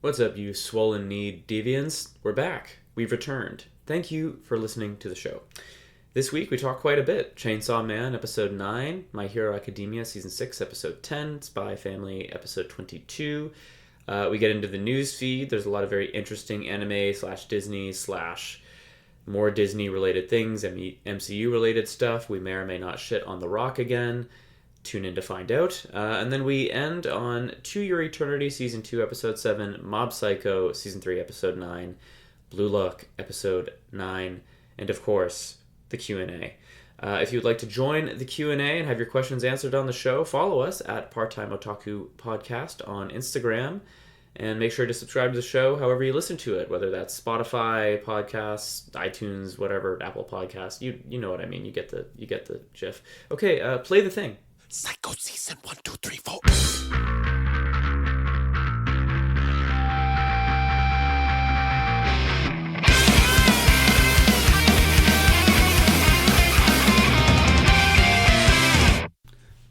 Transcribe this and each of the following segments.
What's up, you swollen-kneed deviants? We're back. We've returned. Thank you for listening to the show. This week we talked quite a bit. Chainsaw Man, Episode 9. My Hero Academia, Season 6, Episode 10. Spy Family, Episode 22. We get into the Newsfeed. There's a lot of very interesting anime/Disney/ more Disney-related things, MCU-related stuff. We may or may not shit on The Rock again. Tune in to find out. And then we end on To Your Eternity, Season 2, Episode 7, Mob Psycho, Season 3, Episode 9, Blue Look, Episode 9, and of course, the Q&A. If you'd like to join the Q&A and have your questions answered on the show, follow us at Part-Time Otaku Podcast on Instagram. And make sure to subscribe to the show however you listen to it, whether that's Spotify, podcasts, iTunes, whatever, Apple Podcasts. You know what I mean. You get the gif. Okay, play the thing. Psycho Season 1, 2, 3, 4.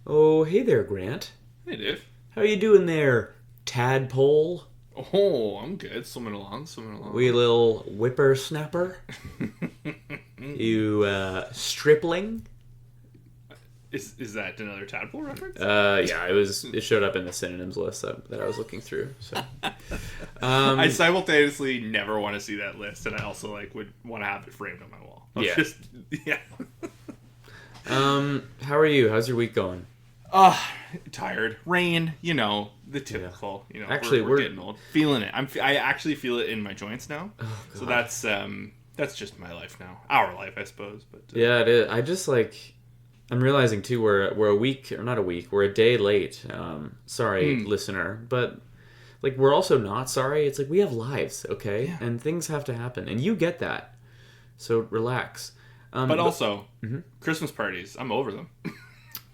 Oh, hey there, Grant. Hey, Dave. How you doing there, tadpole? Oh, I'm good. Swimming along. Wee little whippersnapper. You stripling? Is that another tadpole reference? Yeah, it showed up in the synonyms list that I was looking through. So, I simultaneously never want to see that list, and I also would want to have it framed on my wall. Yeah. How are you? How's your week going? Tired. Rain. The typical. Yeah. Actually, we're getting old. Feeling it. I actually feel it in my joints now. Oh, so that's just my life now. Our life, I suppose. But yeah, it is. I just I'm realizing too we're a week, or not a week, we're a day late. Sorry, listener, but we're also not sorry. It's we have lives, okay, yeah. And things have to happen, and you get that. So relax. But also, Christmas parties. I'm over them.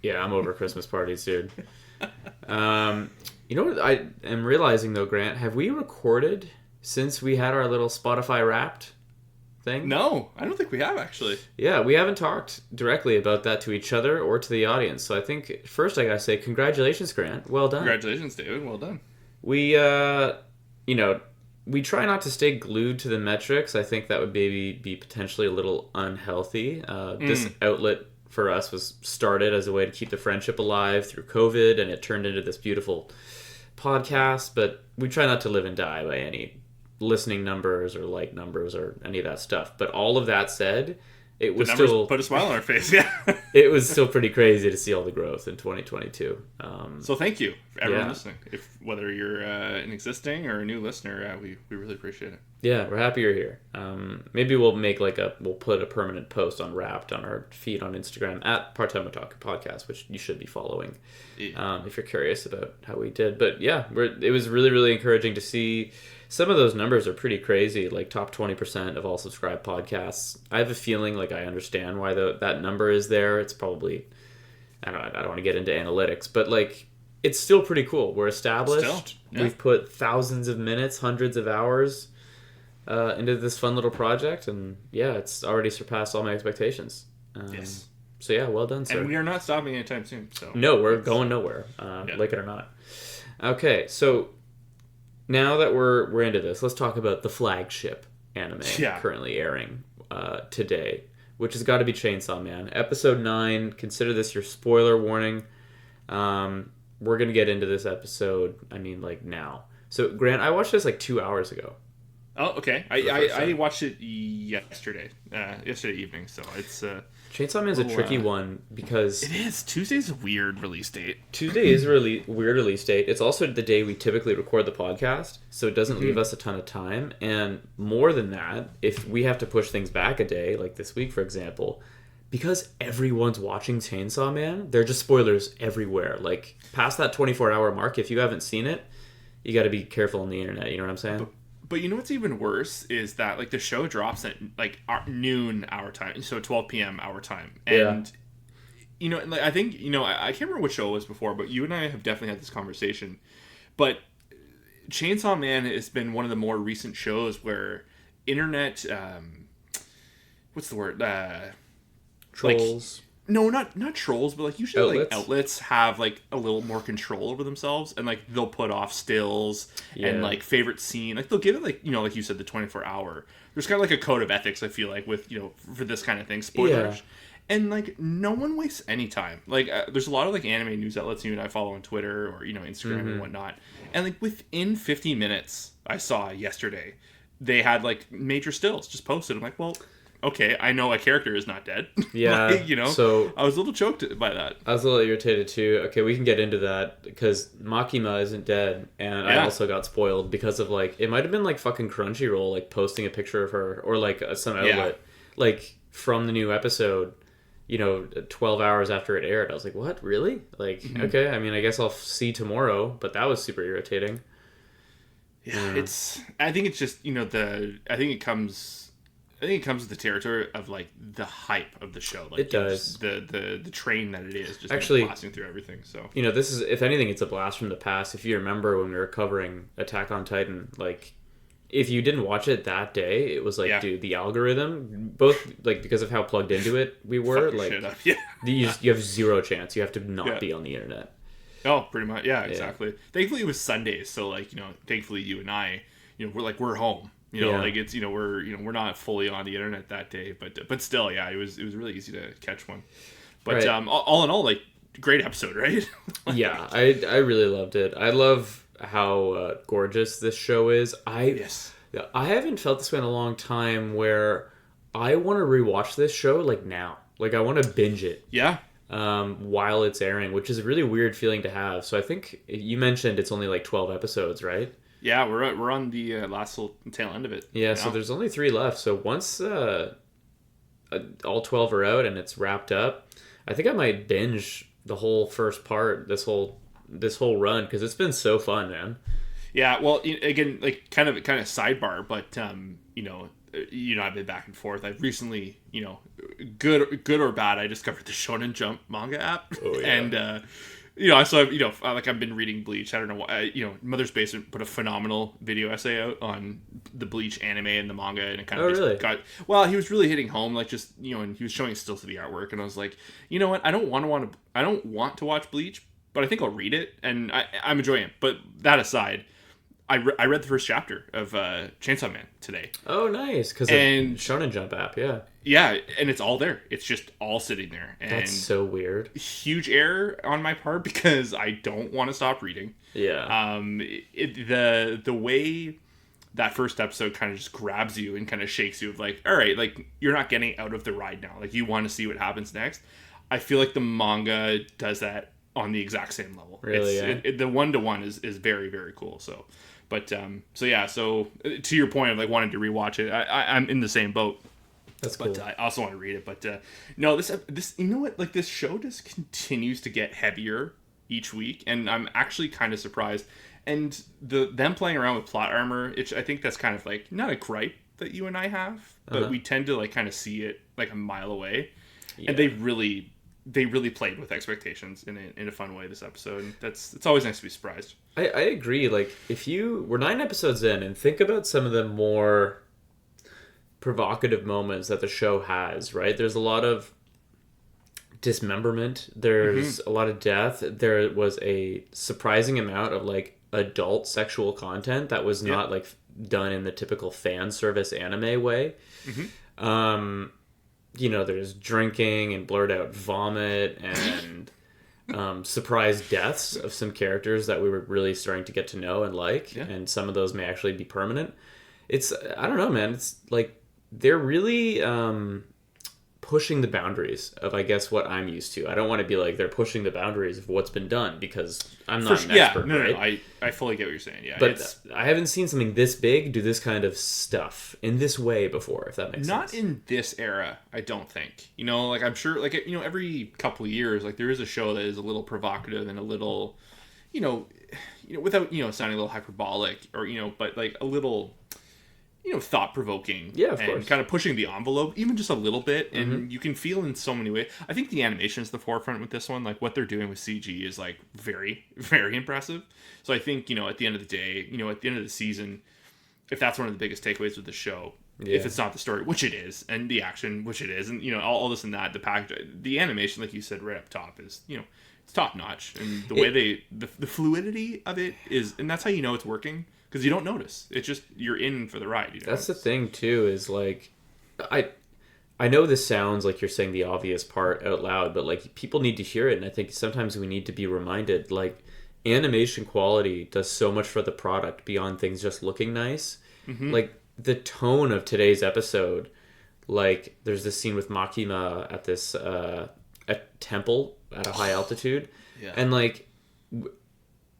Yeah, I'm over Christmas parties, dude. You know what I am realizing though, Grant? Have we recorded since we had our little Spotify Wrapped thing? No, I don't think we have, actually. Yeah, we haven't talked directly about that to each other or to the audience. So I think first I gotta say congratulations, Grant. Well done. Congratulations, David. Well done. We, we try not to stay glued to the metrics. I think that would maybe be potentially a little unhealthy. This outlet for us was started as a way to keep the friendship alive through COVID, and it turned into this beautiful podcast. But we try not to live and die by any listening numbers or like numbers or any of that stuff. But all of that said, it was still put a smile on our face. Yeah, it was still pretty crazy to see all the growth in 2022. So thank you for everyone listening. Whether you're an existing or a new listener, we really appreciate it. Yeah, we're happy you're here. Maybe we'll make we'll put a permanent post on Wrapped on our feed on Instagram at Part-Time Otaku Podcast, which you should be following if you're curious about how we did. But yeah, it was really, really encouraging to see. Some of those numbers are pretty crazy, top 20% of all subscribed podcasts. I have a feeling I understand why that number is there. It's probably, I don't want to get into analytics, but it's still pretty cool. We're established. Yeah. We've put thousands of minutes, hundreds of hours into this fun little project, and yeah, it's already surpassed all my expectations. Yes. So yeah, well done, sir. And we are not stopping anytime soon. So no, we're going nowhere, like it or not. Okay, so now that we're into this, let's talk about the flagship anime currently airing today, which has got to be Chainsaw Man. Episode 9, consider this your spoiler warning. We're going to get into this episode, now. So, Grant, I watched this 2 hours ago. Oh, okay. I watched it yesterday evening, so it's... Chainsaw Man is a tricky one because... It is. Tuesday's a weird release date. Tuesday is a weird release date. It's also the day we typically record the podcast, so it doesn't leave us a ton of time. And more than that, if we have to push things back a day, like this week, for example, because everyone's watching Chainsaw Man, there are just spoilers everywhere. Past that 24-hour mark, if you haven't seen it, you got to be careful on the internet. You know what I'm saying? But you know what's even worse is that the show drops at noon our time, so 12 p.m. our time, and I think I can't remember what show it was before, but you and I have definitely had this conversation. But Chainsaw Man has been one of the more recent shows where internet, what's the word? Trolls. No, not trolls, but like usually Outlets? like outlets have like a little more control over themselves, and like they'll put off stills and like favorite scene. Like they'll give it like like you said, the 24-hour. There's kind of like a code of ethics, I feel like, with for this kind of thing, spoilers. And like no one wastes any time. Like there's a lot of like anime news outlets you and I follow on Twitter or Instagram and whatnot, and like within 15 minutes, I saw yesterday they had like major stills just posted. I'm like, well, okay, I know a character is not dead. Yeah, like, so I was a little choked by that. I was a little irritated too. Okay, we can get into that because Makima isn't dead, and I also got spoiled because of like it might have been like fucking Crunchyroll like posting a picture of her or like some outlet like from the new episode. 12 hours after it aired. I was like, what? Really? Like, okay, I mean, I guess I'll see tomorrow, but that was super irritating. Yeah, I think it's just, I think it comes with the territory of like the hype of the show. Like it does. The train that it is just actually blasting through everything. So, this is, if anything, it's a blast from the past. If you remember when we were covering Attack on Titan, like, if you didn't watch it that day, it was like, dude, the algorithm, both like because of how plugged into it we were, like, you have zero chance. You have to not be on the internet. Oh, pretty much, yeah, exactly. Thankfully, it was Sundays, so like thankfully you and I, we're home. Like it's we're not fully on the internet that day, but still, yeah, it was really easy to catch one. But all in all, like great episode, right? Yeah, I really loved it. I love how gorgeous this show is. I haven't felt this way in a long time where I want to rewatch this show like now. Like I want to binge it. Yeah. While it's airing, which is a really weird feeling to have. So I think you mentioned it's only like 12 episodes, right? Yeah, we're on the last little tail end of it. Yeah, so there's only 3 left. So once all 12 are out and it's wrapped up, I think I might binge the whole first part, this whole run, because it's been so fun, man. Yeah, well, again, like kind of sidebar, but I've been back and forth. I've recently, good or bad, I discovered the Shonen Jump manga app, and I've been reading Bleach. I don't know why. Mother's Basement put a phenomenal video essay out on the Bleach anime and the manga, and it kind of got. Well, he was really hitting home, like just and he was showing stills of the artwork, and I was like, you know what? I don't want to watch Bleach, but I think I'll read it, and I'm enjoying it. But that aside, I read the first chapter of Chainsaw Man today. Oh, nice! Because Shonen Jump app, yeah, and it's all there. It's just all sitting there. And that's so weird. Huge error on my part because I don't want to stop reading. Yeah. The way that first episode kind of just grabs you and kind of shakes you of like, all right, like you're not getting out of the ride now. Like you want to see what happens next. I feel like the manga does that on the exact same level. Really, the 1-to-1 is very, very cool. So, but so to your point of like wanting to rewatch it, I'm in the same boat. That's cool. But I also want to read it. But no, this you know what? Like this show just continues to get heavier each week, and I'm actually kind of surprised. And them playing around with plot armor, I think that's kind of like not a gripe that you and I have, but we tend to like kind of see it like a mile away. Yeah. And they really played with expectations in a fun way this episode. And it's always nice to be surprised. I agree. Like we're 9 episodes in, and think about some of the more provocative moments that the show has, right? There's a lot of dismemberment. There's a lot of death. There was a surprising amount of like adult sexual content that was not like done in the typical fan service anime way. There's drinking and blurred out vomit and surprise deaths of some characters that we were really starting to get to know and like, and some of those may actually be permanent. I don't know, man. It's like they're really pushing the boundaries of, I guess, what I'm used to. I don't want to be like they're pushing the boundaries of what's been done because I'm not an expert, right? I fully get what you're saying. Yeah, but I haven't seen something this big do this kind of stuff in this way before, if that makes sense. Not in this era, I don't think. Like I'm sure, like every couple of years, like there is a show that is a little provocative and a little, without sounding a little hyperbolic or but like a little. Thought-provoking. Yeah, of course. Kind of pushing the envelope, even just a little bit, and you can feel in so many ways. I think the animation is the forefront with this one. Like, what they're doing with CG is, like, very, very impressive. So I think, at the end of the day, at the end of the season, if that's one of the biggest takeaways with the show, if it's not the story, which it is, and the action, which it is, and all this and that, the package, the animation, like you said right up top, is it's top notch, and the way the fluidity of it is, and that's how you know it's working, because you don't notice. It's just you're in for the ride. That's the thing too, is like I know this sounds like you're saying the obvious part out loud, but like people need to hear it, and I think sometimes we need to be reminded, like animation quality does so much for the product beyond things just looking nice. Mm-hmm. Like the tone of today's episode, like there's this scene with Makima at this a temple at a high altitude, and like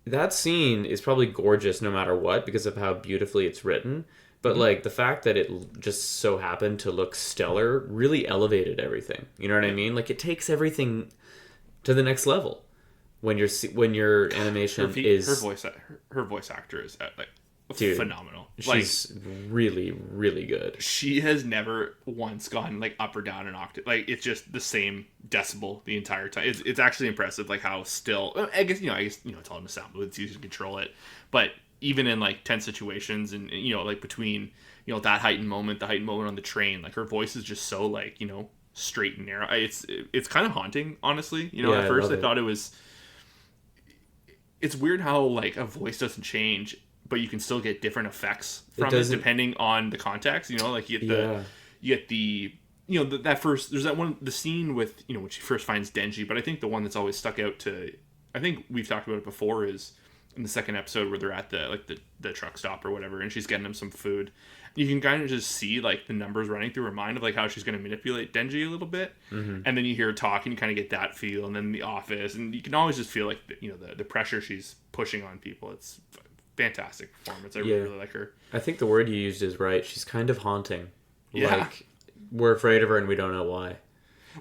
that scene is probably gorgeous no matter what because of how beautifully it's written. But like the fact that it just so happened to look stellar really elevated everything. You know what I mean? Like it takes everything to the next level when your animation is her voice actor is like phenomenal. She's really, really good. She has never once gone like up or down an octave. Like it's just the same decibel the entire time. It's actually impressive, like how still. I guess it's all in the sound booth. It's easy to control it, but even in like tense situations and like between that heightened moment, the heightened moment on the train, like her voice is just so like straight and narrow. It's kind of haunting, honestly. At first I thought it was. It's weird how like a voice doesn't change, but you can still get different effects from it depending on the context. Like you get that first. There's that one, the scene with when she first finds Denji, but I think the one that's always stuck out to, I think we've talked about it before, is in the second episode where they're at the truck stop or whatever, and she's getting him some food. You can kind of just see like the numbers running through her mind of like how she's going to manipulate Denji a little bit, and then you hear her talk and you kind of get that feel, and then the office, and you can always just feel like the pressure she's pushing on people. It's fantastic performance. I really like her. I think the word you used is right. She's kind of haunting. Like we're afraid of her and we don't know why.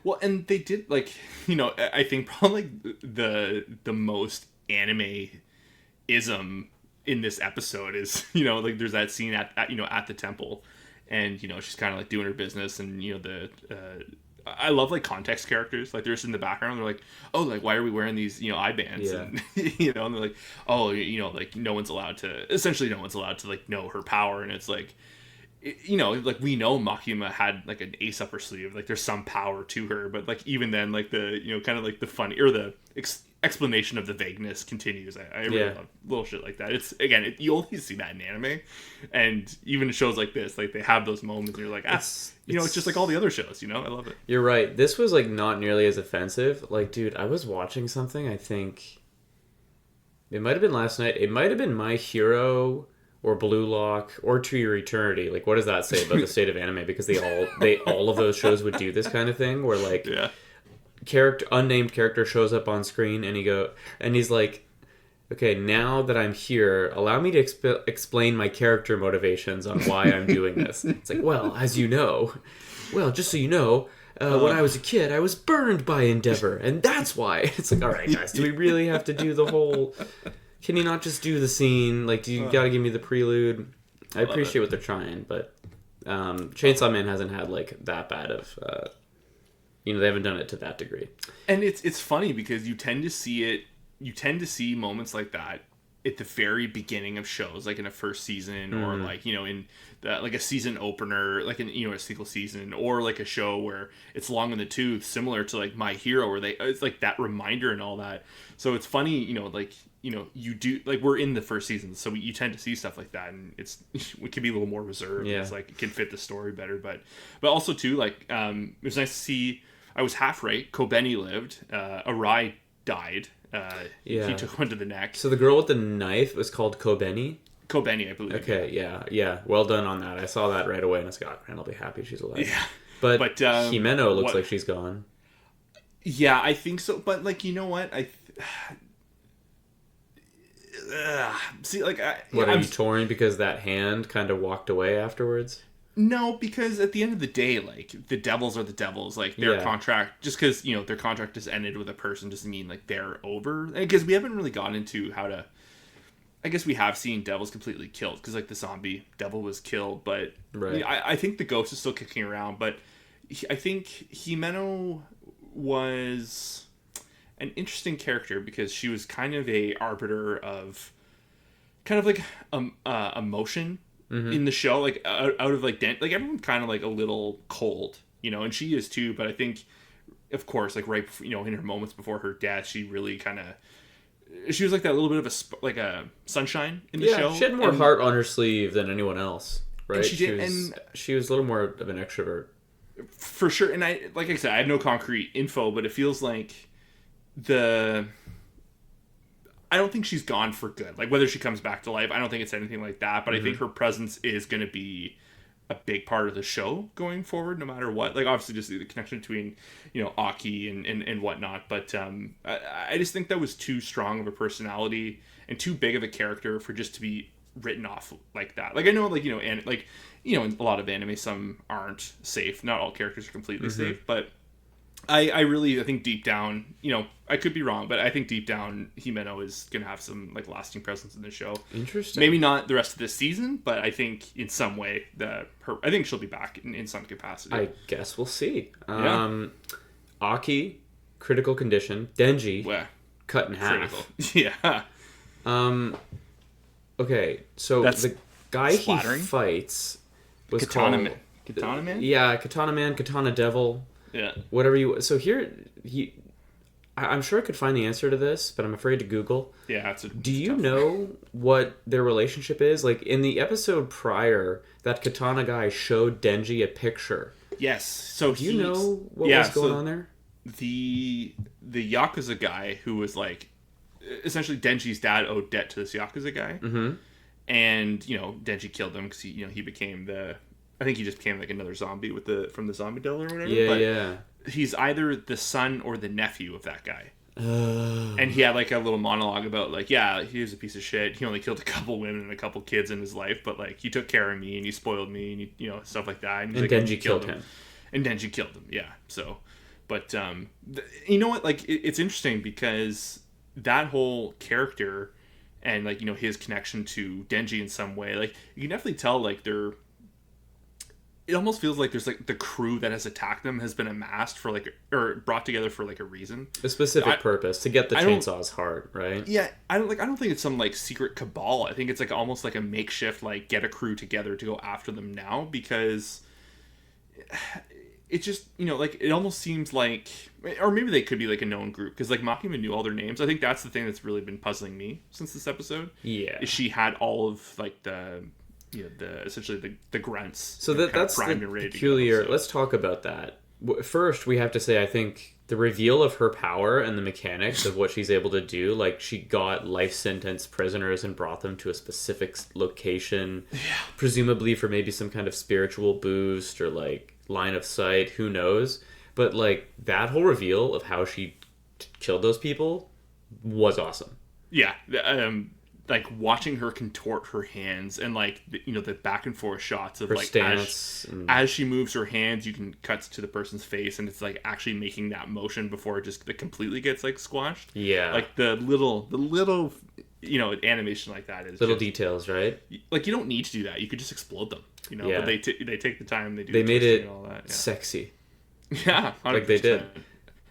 Well, and they did like I think probably the most anime ism in this episode is like there's that scene at the temple, and she's kind of like doing her business, and I love like context characters, like they're just in the background, they're like, oh, like why are we wearing these eye bands, and and they're like, oh, like no one's allowed to like know her power, and it's like like we know Makima had like an ace up her sleeve, like there's some power to her, but like even then, like the kind of like the funny or the explanation of the vagueness continues. I really love little shit like that. It's again, you only see that in anime, and even shows like this, like they have those moments and you're like, it's just like all the other shows. I love it. You're right, this was like not nearly as offensive. Like dude, I was watching something, I think it might have been last night, it might have been My Hero or Blue Lock or To Your Eternity. Like what does that say about the state of anime? Because they all of those shows would do this kind of thing where like unnamed character shows up on screen and he's like, okay, now that I'm here, allow me to explain my character motivations on why I'm doing this. It's like, just so you know, when I was a kid, I was burned by Endeavor, and that's why. It's like, all right, guys, do we really have to do the whole? Can you not just do the scene? Like, do you got to give me the prelude? I appreciate what they're trying, but Chainsaw Man hasn't had like that bad of. They haven't done it to that degree. And it's funny because you tend to see moments like that at the very beginning of shows, like in a first season, or like, in like a season opener, like in, a single season, or like a show where it's long in the tooth, similar to like My Hero, where it's like that reminder and all that. So it's funny, you do, like we're in the first season, so you tend to see stuff like that, and it can be a little more reserved. It's like, it can fit the story better, but also too, like, it was nice to see. I was half right. Kobeni lived. Arai died. He took one to the neck. So the girl with the knife was called Kobeni? Kobeni, I believe. Okay, yeah. Well done on that. I saw that right away, and I was like, oh, man, I'll be happy she's alive. Yeah. But Himeno looks like she's gone. Yeah, I think so. But, like, you know what? See, like... Are you torn because that hand kind of walked away afterwards? No, because at the end of the day, like, the devils are the devils. Like, their contract, just because, their contract is ended with a person doesn't mean, like, they're over. Because we haven't really gotten into how to... I guess we have seen devils completely killed, because, like, the zombie devil was killed, but... Right. I think the ghost is still kicking around, but I think Himeno was an interesting character, because she was kind of a arbiter of... kind of, like, emotion in the show. Like out of like like everyone's kind of like a little cold, you know, and she is too. But I think, of course, like right, you know, in her moments before her death, she really kind of. She was like that little bit of like a sunshine in the show. She had more heart on her sleeve than anyone else, right? And she was a little more of an extrovert. For sure. And like I said, I have no concrete info, but it feels like I don't think she's gone for good. Like whether she comes back to life, I don't think it's anything like that. But I think her presence is going to be a big part of the show going forward, no matter what. Like obviously just the connection between, you know, Aki and whatnot. But I just think that was too strong of a personality and too big of a character for just to be written off like that. Like I know, like, you know, and like, you know, in a lot of anime, some aren't safe. Not all characters are completely safe, but I really think deep down, you know, I could be wrong, but I think deep down Himeno is gonna have some like lasting presence in the show. Interesting. Maybe not the rest of this season, but I think in some way I think she'll be back in some capacity. I guess we'll see. Aki, critical condition. Denji, cut in half. Yeah. Okay, so the guy splattering. he fights was Katana called Man. Katana Man? Yeah, Katana Man, Katana Devil. Yeah. Whatever you. So here I'm sure I could find the answer to this, but I'm afraid to Google. Yeah, do you know what their relationship is? Like in the episode prior, that Katana guy showed Denji a picture. Yes. So do you know what was going on there? The Yakuza guy who was like essentially Denji's dad owed debt to this Yakuza guy. Mm-hmm. And, you know, Denji killed him because he became I think he just became like another zombie from the zombie devil or whatever. Yeah, but yeah. He's either the son or the nephew of that guy. And he had like a little monologue about like, yeah, he was a piece of shit. He only killed a couple women and a couple kids in his life, but like he took care of me and he spoiled me and you know, stuff like that. And Denji killed him. And Denji killed him. Yeah. So, but you know what? Like it's interesting because that whole character and like, you know, his connection to Denji in some way, like you can definitely tell like it almost feels like there's like the crew that has attacked them has been amassed for like or brought together for like a reason, a specific purpose to get the chainsaw's heart, right? Yeah, I don't think it's some like secret cabal. I think it's like almost like a makeshift like get a crew together to go after them now, because it just, you know, like it almost seems like, or maybe they could be like a known group because like Makima knew all their names. I think that's the thing that's really been puzzling me since this episode. Yeah, is she had all of like essentially the grunts. So that's the peculiar. Go, so. Let's talk about that. First, we have to say, I think the reveal of her power and the mechanics of what she's able to do, like she got life sentence prisoners and brought them to a specific location, presumably for maybe some kind of spiritual boost or like line of sight, who knows? But like that whole reveal of how she killed those people was awesome. Yeah. Like watching her contort her hands and like the back and forth shots of her like stance as she moves her hands, you can cut to the person's face and it's like actually making that motion before it completely gets like squashed. Yeah, like the little animation like that is little details, right? Like you don't need to do that. You could just explode them, Yeah. But they take the time. They made it and all that. Yeah. Sexy. Yeah, 100%. Like they did.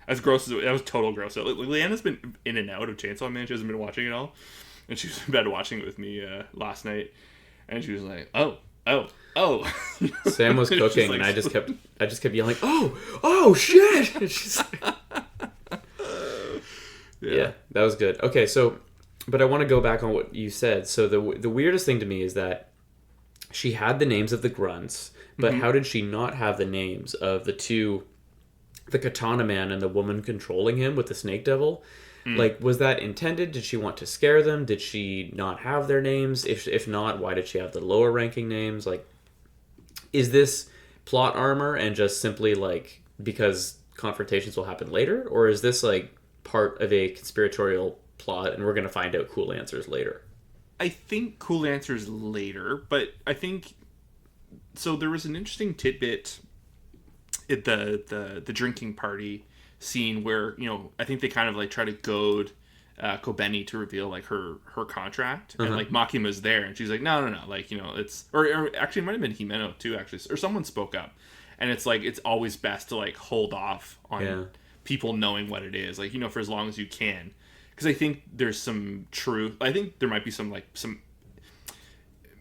As gross as that was total gross. Leanna's been in and out of Chainsaw Man. She hasn't been watching it all. And she was in bed watching it with me last night, and she was like, "Oh." Sam was cooking, like, and I just kept yelling, "Oh, shit!" And she's like, yeah, that was good. Okay, so, but I want to go back on what you said. So the weirdest thing to me is that she had the names of the grunts, but how did she not have the names of the Katana Man and the woman controlling him with the Snake Devil? Like, was that intended? Did she want to scare them? Did she not have their names? If not, why did she have the lower ranking names? Like, is this plot armor and just simply like because confrontations will happen later? Or is this like part of a conspiratorial plot and we're going to find out cool answers later? I think cool answers later, but I think so. There was an interesting tidbit at the drinking party scene where, I think they kind of like try to goad Kobeni to reveal like her contract, and like Makima's there and she's like, no, like, it's or actually it might have been Himeno too, actually, or someone spoke up, and it's like it's always best to like hold off on people knowing what it is, like, for as long as you can, because I think there's some truth. I think there might be some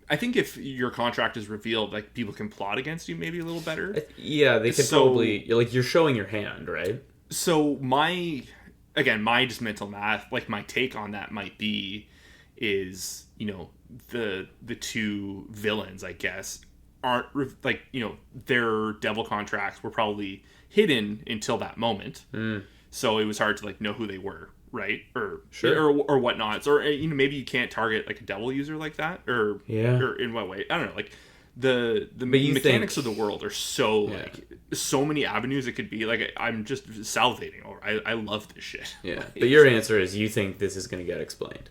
I think if your contract is revealed, like people can plot against you maybe a little better. Yeah, they could probably like you're showing your hand, right? So my just mental math, like my take on that might be is, the two villains, I guess, aren't like, their devil contracts were probably hidden until that moment. So it was hard to like know who they were, right? Or Sure. or whatnot. Or maybe you can't target like a devil user like that, or in what way? I don't know. Like the mechanics of the world are so like so many avenues it could be. Like I'm just salivating over. I love this shit. Yeah, Like, but your answer is you think this is going to get explained.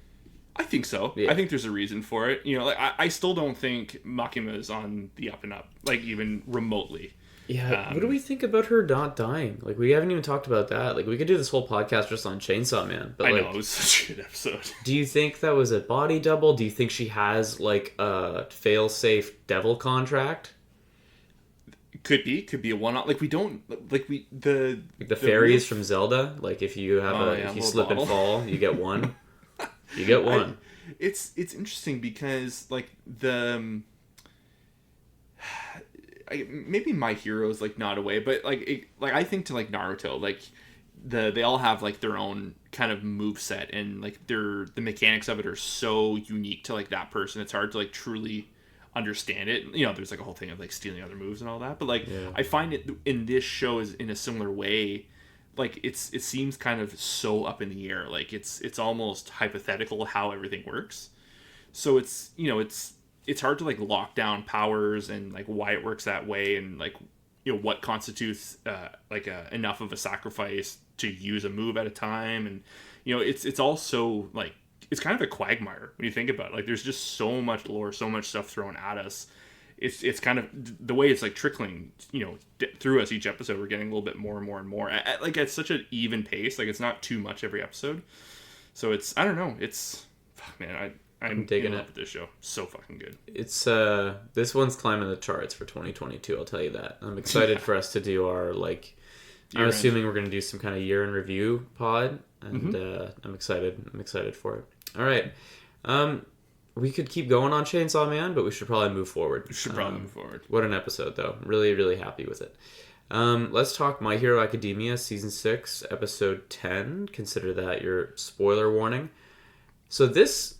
I think so. Yeah. I think there's a reason for it. Like I still don't think Makima is on the up and up, like even remotely. Yeah, what do we think about her not dying? Like, we haven't even talked about that. Like, we could do this whole podcast just on Chainsaw Man. But I like, know, it was such a good episode. Do you think that was a body double? Do you think she has, like, a fail-safe devil contract? Could be a one-off. Like, we don't... Like, the fairies from Zelda? Like, if you have if you slip and fall, you get one. You get one. It's interesting because, like, maybe My Hero's like not away, but like I think to like Naruto, like they all have like their own kind of move set, and like the mechanics of it are so unique to like that person. It's hard to like truly understand it. There's like a whole thing of like stealing other moves and all that, but like I find it in this show is in a similar way. Like it seems kind of so up in the air. Like it's almost hypothetical how everything works. So it's hard to like lock down powers and like why it works that way, and like what constitutes enough of a sacrifice to use a move at a time, and it's also like it's kind of a quagmire when you think about it. Like there's just so much lore, so much stuff thrown at us. It's kind of the way it's like trickling through us each episode. We're getting a little bit more and more and more at such an even pace. Like it's not too much every episode, so it's I don't know. It's fuck man. I'm digging it. This show so fucking good. It's this one's climbing the charts for 2022. I'll tell you that. I'm excited for us to do our like. I'm assuming we're going to do some kind of year in review pod, and I'm excited. I'm excited for it. All right, we could keep going on Chainsaw Man, but we should probably move forward. What an episode, though. Really, really happy with it. Let's talk My Hero Academia season 6, episode 10. Consider that your spoiler warning. So this.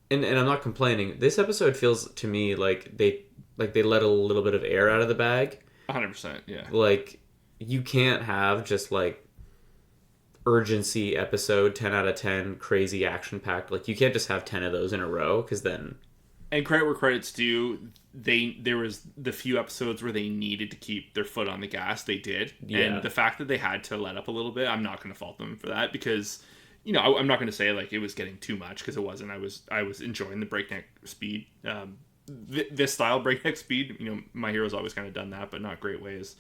And I'm not complaining. This episode feels to me like they let a little bit of air out of the bag. 100%, yeah. Like you can't have just like urgency episode 10 out of 10 crazy action packed. Like you can't just have 10 of those in a row because then. And credit where credit's due. There was the few episodes where they needed to keep their foot on the gas. They did, and the fact that they had to let up a little bit, I'm not going to fault them for that because. I'm not going to say like it was getting too much because it wasn't. I was enjoying the breakneck speed. This style breakneck speed. My Hero's always kind of done that, but not great ways.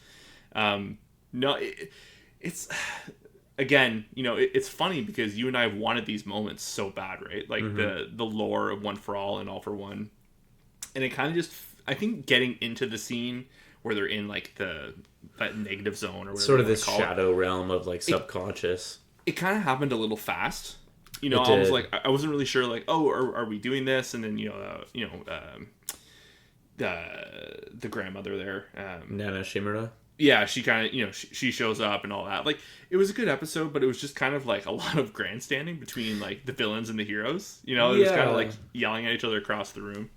It's again. It's funny because you and I have wanted these moments so bad, right? Like the lore of One for All and All for One, and it kind of just. I think getting into the scene where they're in like that negative zone or whatever sort of this shadow realm of like subconscious. It kind of happened a little fast. I was like, I wasn't really sure, like, oh, are we doing this? And then, the grandmother there. Nana Shimura? Yeah, she kind of, she shows up and all that. Like, it was a good episode, but it was just kind of like a lot of grandstanding between, like, the villains and the heroes. It was kind of like yelling at each other across the room.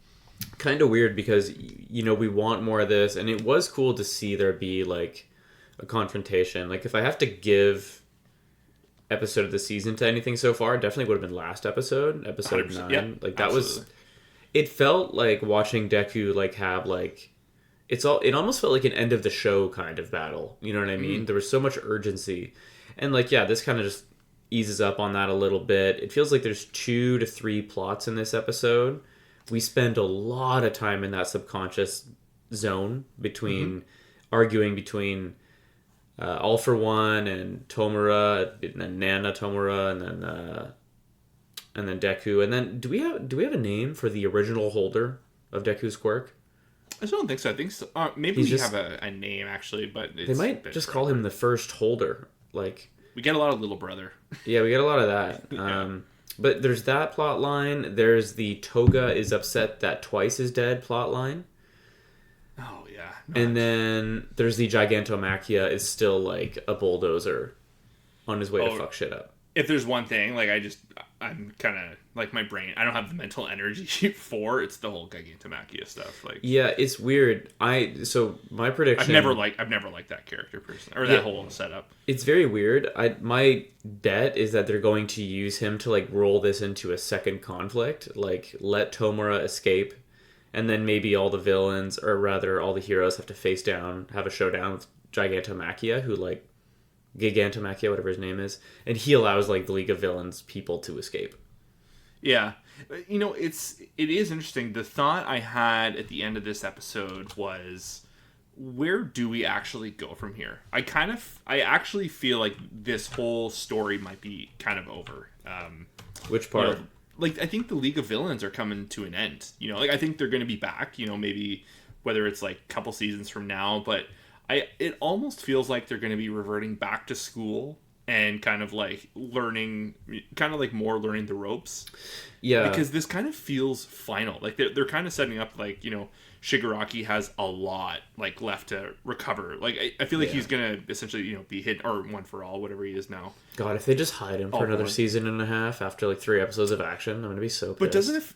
Kind of weird because, we want more of this. And it was cool to see there be, like, a confrontation. Like, if I have to give episode of the season to anything so far, definitely would have been last episode 9. Yeah, like that absolutely. Was it felt like watching Deku like have like it almost felt like an end of the show kind of battle, you know what I mean? There was so much urgency, and like this kind of just eases up on that a little bit. It feels like there's 2 to 3 plots in this episode. We spend a lot of time in that subconscious zone between arguing between All for One and Tomura, and then Nana Tomura, and then Deku, and then do we have a name for the original holder of Deku's quirk? I don't think so. I think so. Maybe we have a name actually, but they might just call him the first holder. Like we get a lot of little brother. Yeah, we get a lot of that. But there's that plot line. There's the Toga is upset that Twice is dead plot line. Oh yeah. And then there's the Gigantomachia is still like a bulldozer on his way to fuck shit up. If there's one thing, like I'm kind of like my brain. I don't have the mental energy for it's the whole Gigantomachia stuff. Like yeah, it's weird. So my prediction. I've never liked that character personally, or that whole setup. It's very weird. My bet is that they're going to use him to like roll this into a second conflict, like let Tomura escape. And then maybe all the villains, or rather all the heroes, have a showdown with Gigantomachia, who like Gigantomachia, whatever his name is, and he allows like the League of Villains people to escape. Yeah, you know, it is interesting. The thought I had at the end of this episode was, where do we actually go from here? I actually feel like this whole story might be kind of over. Which part? You know, like, I think the League of Villains are coming to an end. You know, like, I think they're going to be back, you know, maybe whether it's, like, a couple seasons from now. But it almost feels like they're going to be reverting back to school and kind of, like, learning the ropes. Yeah. Because this kind of feels final. Like, they're kind of setting up, like, you know, Shigaraki has a lot, like, left to recover. Like, I feel like he's going to essentially, you know, be hidden, or one for all, whatever he is now. God, if they just hide him for another season and a half after, like, 3 episodes of action, I'm going to be so pissed. But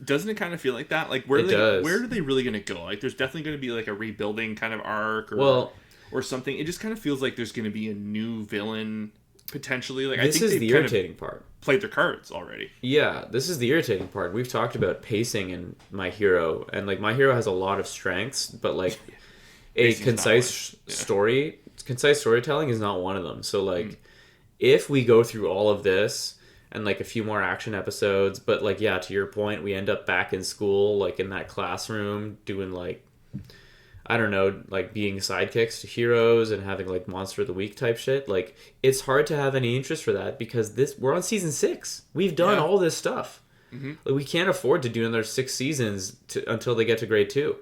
doesn't it kind of feel like that? Like, where are they really going to go? Like, there's definitely going to be, like, a rebuilding kind of arc or something. It just kind of feels like there's going to be a new villain, potentially. Like, this is the irritating part. Played their cards already. Yeah, this is the irritating part. We've talked about pacing in My Hero, and like My Hero has a lot of strengths, but like concise storytelling is not one of them. So like if we go through all of this and like a few more action episodes, but like yeah, to your point, we end up back in school, like in that classroom doing like I don't know, like being sidekicks to heroes and having like Monster of the Week type shit. Like it's hard to have any interest for that because we're on season 6. We've done all this stuff. Mm-hmm. Like we can't afford to do another 6 seasons until they get to grade 2.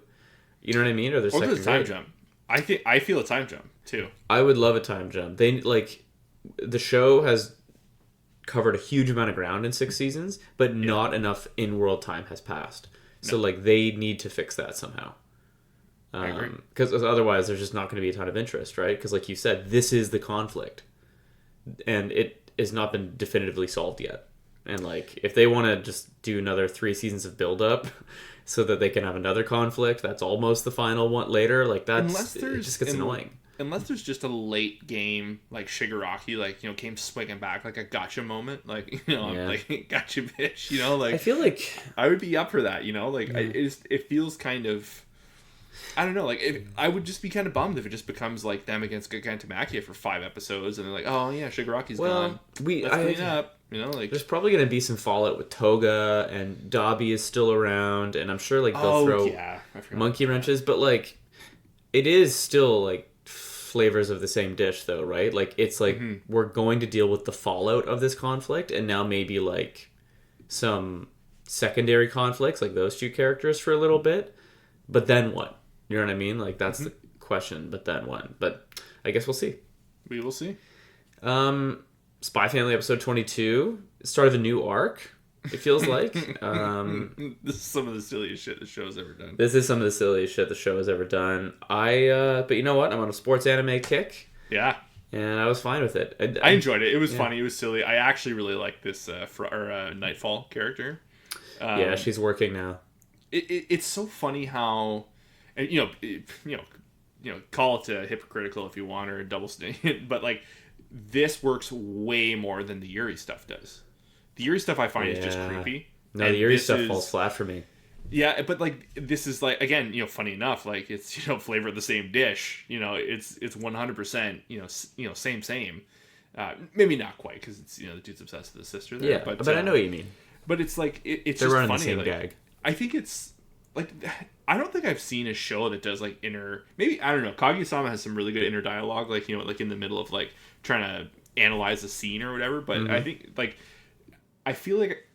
You know what I mean? Or there's a time jump. I feel a time jump too. I would love a time jump. They like the show has covered a huge amount of ground in 6 seasons, but not enough in-world time has passed. So like they need to fix that somehow. Because otherwise there's just not going to be a ton of interest, right? Because like you said, this is the conflict and it has not been definitively solved yet. And like if they want to just do another 3 seasons of build up so that they can have another conflict that's almost the final one later, like it just gets annoying. Unless there's just a late game like Shigaraki, like, you know, came swinging back like a gotcha moment, like, you know, like gotcha bitch, you know, like I feel like I would be up for that, you know, like it feels kind of, I don't know, like I would just be kind of bummed if it just becomes like them against Gigantomachia for 5 episodes and they're like, oh yeah, Shigaraki's gone. Let's clean up, you know, like there's probably gonna be some fallout with Toga and Dobby is still around, and I'm sure like they'll throw monkey wrenches, but like it is still like flavors of the same dish though, right? Like it's like we're going to deal with the fallout of this conflict and now maybe like some secondary conflicts like those 2 characters for a little bit, but then what? You know what I mean? Like that's the question, but then what? But I guess we'll see. We will see. Spy Family episode 22, start of a new arc, it feels like. This is some of the silliest shit the show's ever done. This is some of the silliest shit the show has ever done. But you know what? I'm on a sports anime kick. Yeah. And I was fine with it. I enjoyed it. It was funny. It was silly. I actually really like this Nightfall character. Yeah, she's working now. It's so funny how, and you know, call it hypocritical if you want or a double standard, but like this works way more than the Yuri stuff does. The Yuri stuff I find is just creepy. No, the Yuri stuff falls flat for me. Yeah, but like this is like, again, you know, funny enough, like it's, you know, flavor of the same dish. You know, it's 100%. You know, same. Maybe not quite because it's, you know, the dude's obsessed with his sister there. Yeah, but I know what you mean. But it's like it's they're just running funny. The same like, gag. I think it's like, I don't think I've seen a show that does like maybe, I don't know, Kaguya-sama has some really good inner dialogue, like, you know, like in the middle of like trying to analyze a scene or whatever, but I think like I feel like,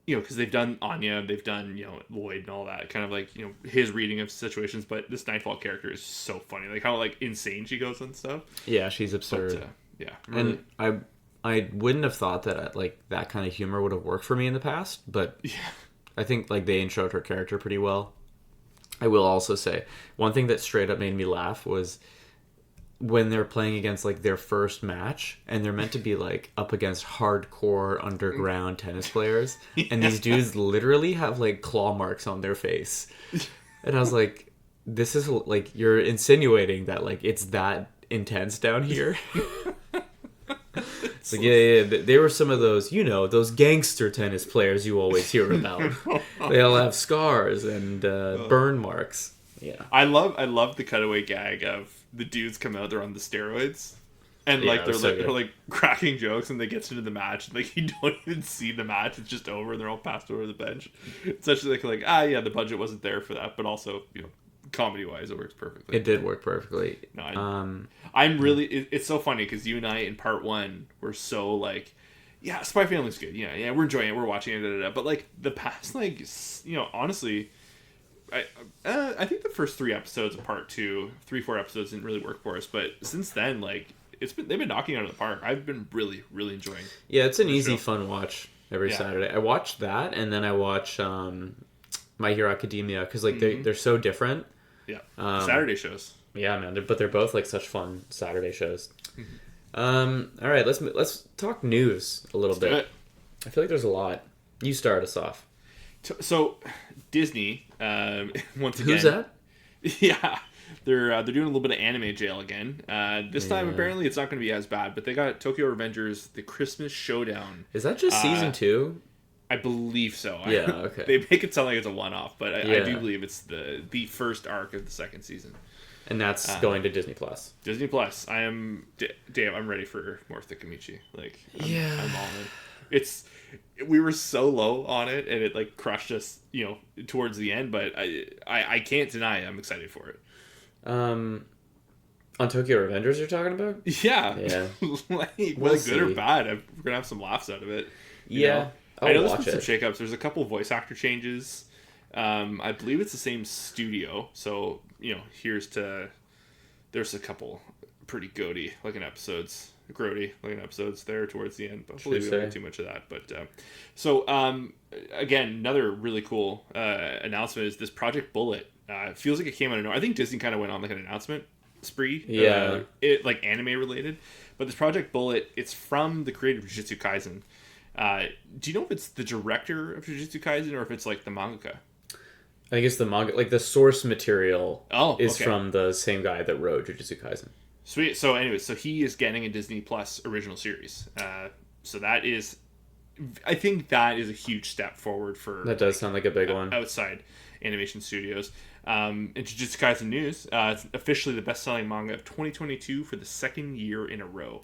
you know, because they've done Anya, they've done, you know, Lloyd and all that, kind of like, you know, his reading of situations, but this Nightfall character is so funny, like how like insane she goes and stuff. Yeah, she's absurd. But, yeah, really. And I wouldn't have thought that like that kind of humor would have worked for me in the past, but Yeah. I think like they introed her character pretty well. I will also say one thing that straight up made me laugh was when they're playing against like their first match and they're meant to be like up against hardcore underground tennis players and these dudes literally have like claw marks on their face. And I was like, this is like, you're insinuating that like it's that intense down here. It's like, yeah, they were some of those, you know, those gangster tennis players you always hear about. They all have scars and burn marks. Yeah, I love the cutaway gag of the dudes come out, they're on the steroids, and like they're like cracking jokes, and they get into the match, and like you don't even see the match; it's just over, and they're all passed over the bench. It's such like yeah, the budget wasn't there for that, but also comedy wise, it works perfectly. It did work perfectly. No, I'm really. It's so funny because you and I in part one were so like, yeah, Spy Family's good. Yeah, we're enjoying it, we're watching it, but like the past, like honestly. I think the first 3 episodes of part 2, 3-4 episodes didn't really work for us, but since then, like they've been knocking it out of the park. I've been really, really enjoying. Yeah, it's an easy, fun watch every Saturday. I watch that, and then I watch My Hero Academia because like they're so different. Yeah, Saturday shows. Yeah, man, but they're both like such fun Saturday shows. All right, let's talk news a little bit. I feel like there's a lot. You start us off. So, Disney, once again... Who's that? Yeah, they're doing a little bit of anime jail again. This time, apparently, it's not going to be as bad, but they got Tokyo Revengers, The Christmas Showdown. Is that just season 2? I believe so. Yeah, okay. They make it sound like it's a one-off, but I do believe it's the first arc of the second season. And that's going to Disney+. Disney+. I am... Damn, I'm ready for more Thikamichi. Like, I'm all in. We were so low on it, and it like crushed us, towards the end. But I can't deny I'm excited for it. On Tokyo Revengers, you're talking about? Yeah. Like, whether good or bad, we're gonna have some laughs out of it. Yeah, I know there's been some shakeups. There's a couple voice actor changes. I believe it's the same studio. So there's a couple pretty grody looking episodes there towards the end, but hopefully we don't get too much of that. But again, another really cool announcement is this Project Bullet. It feels like it came out of nowhere. I think Disney kind of went on like an announcement spree, it like anime related. But this Project Bullet, it's from the creator of Jujutsu Kaisen. Do you know if it's the director of Jujutsu Kaisen or if it's like the mangaka? I think it's the manga, like the source material is okay. from the same guy that wrote Jujutsu Kaisen. Sweet. So anyway, he is getting a Disney Plus original series. So that is, I think that is a huge step forward for... That does sound like a big one. Outside animation studios. In Jujutsu Kaisen news, it's officially the best-selling manga of 2022 for the second year in a row.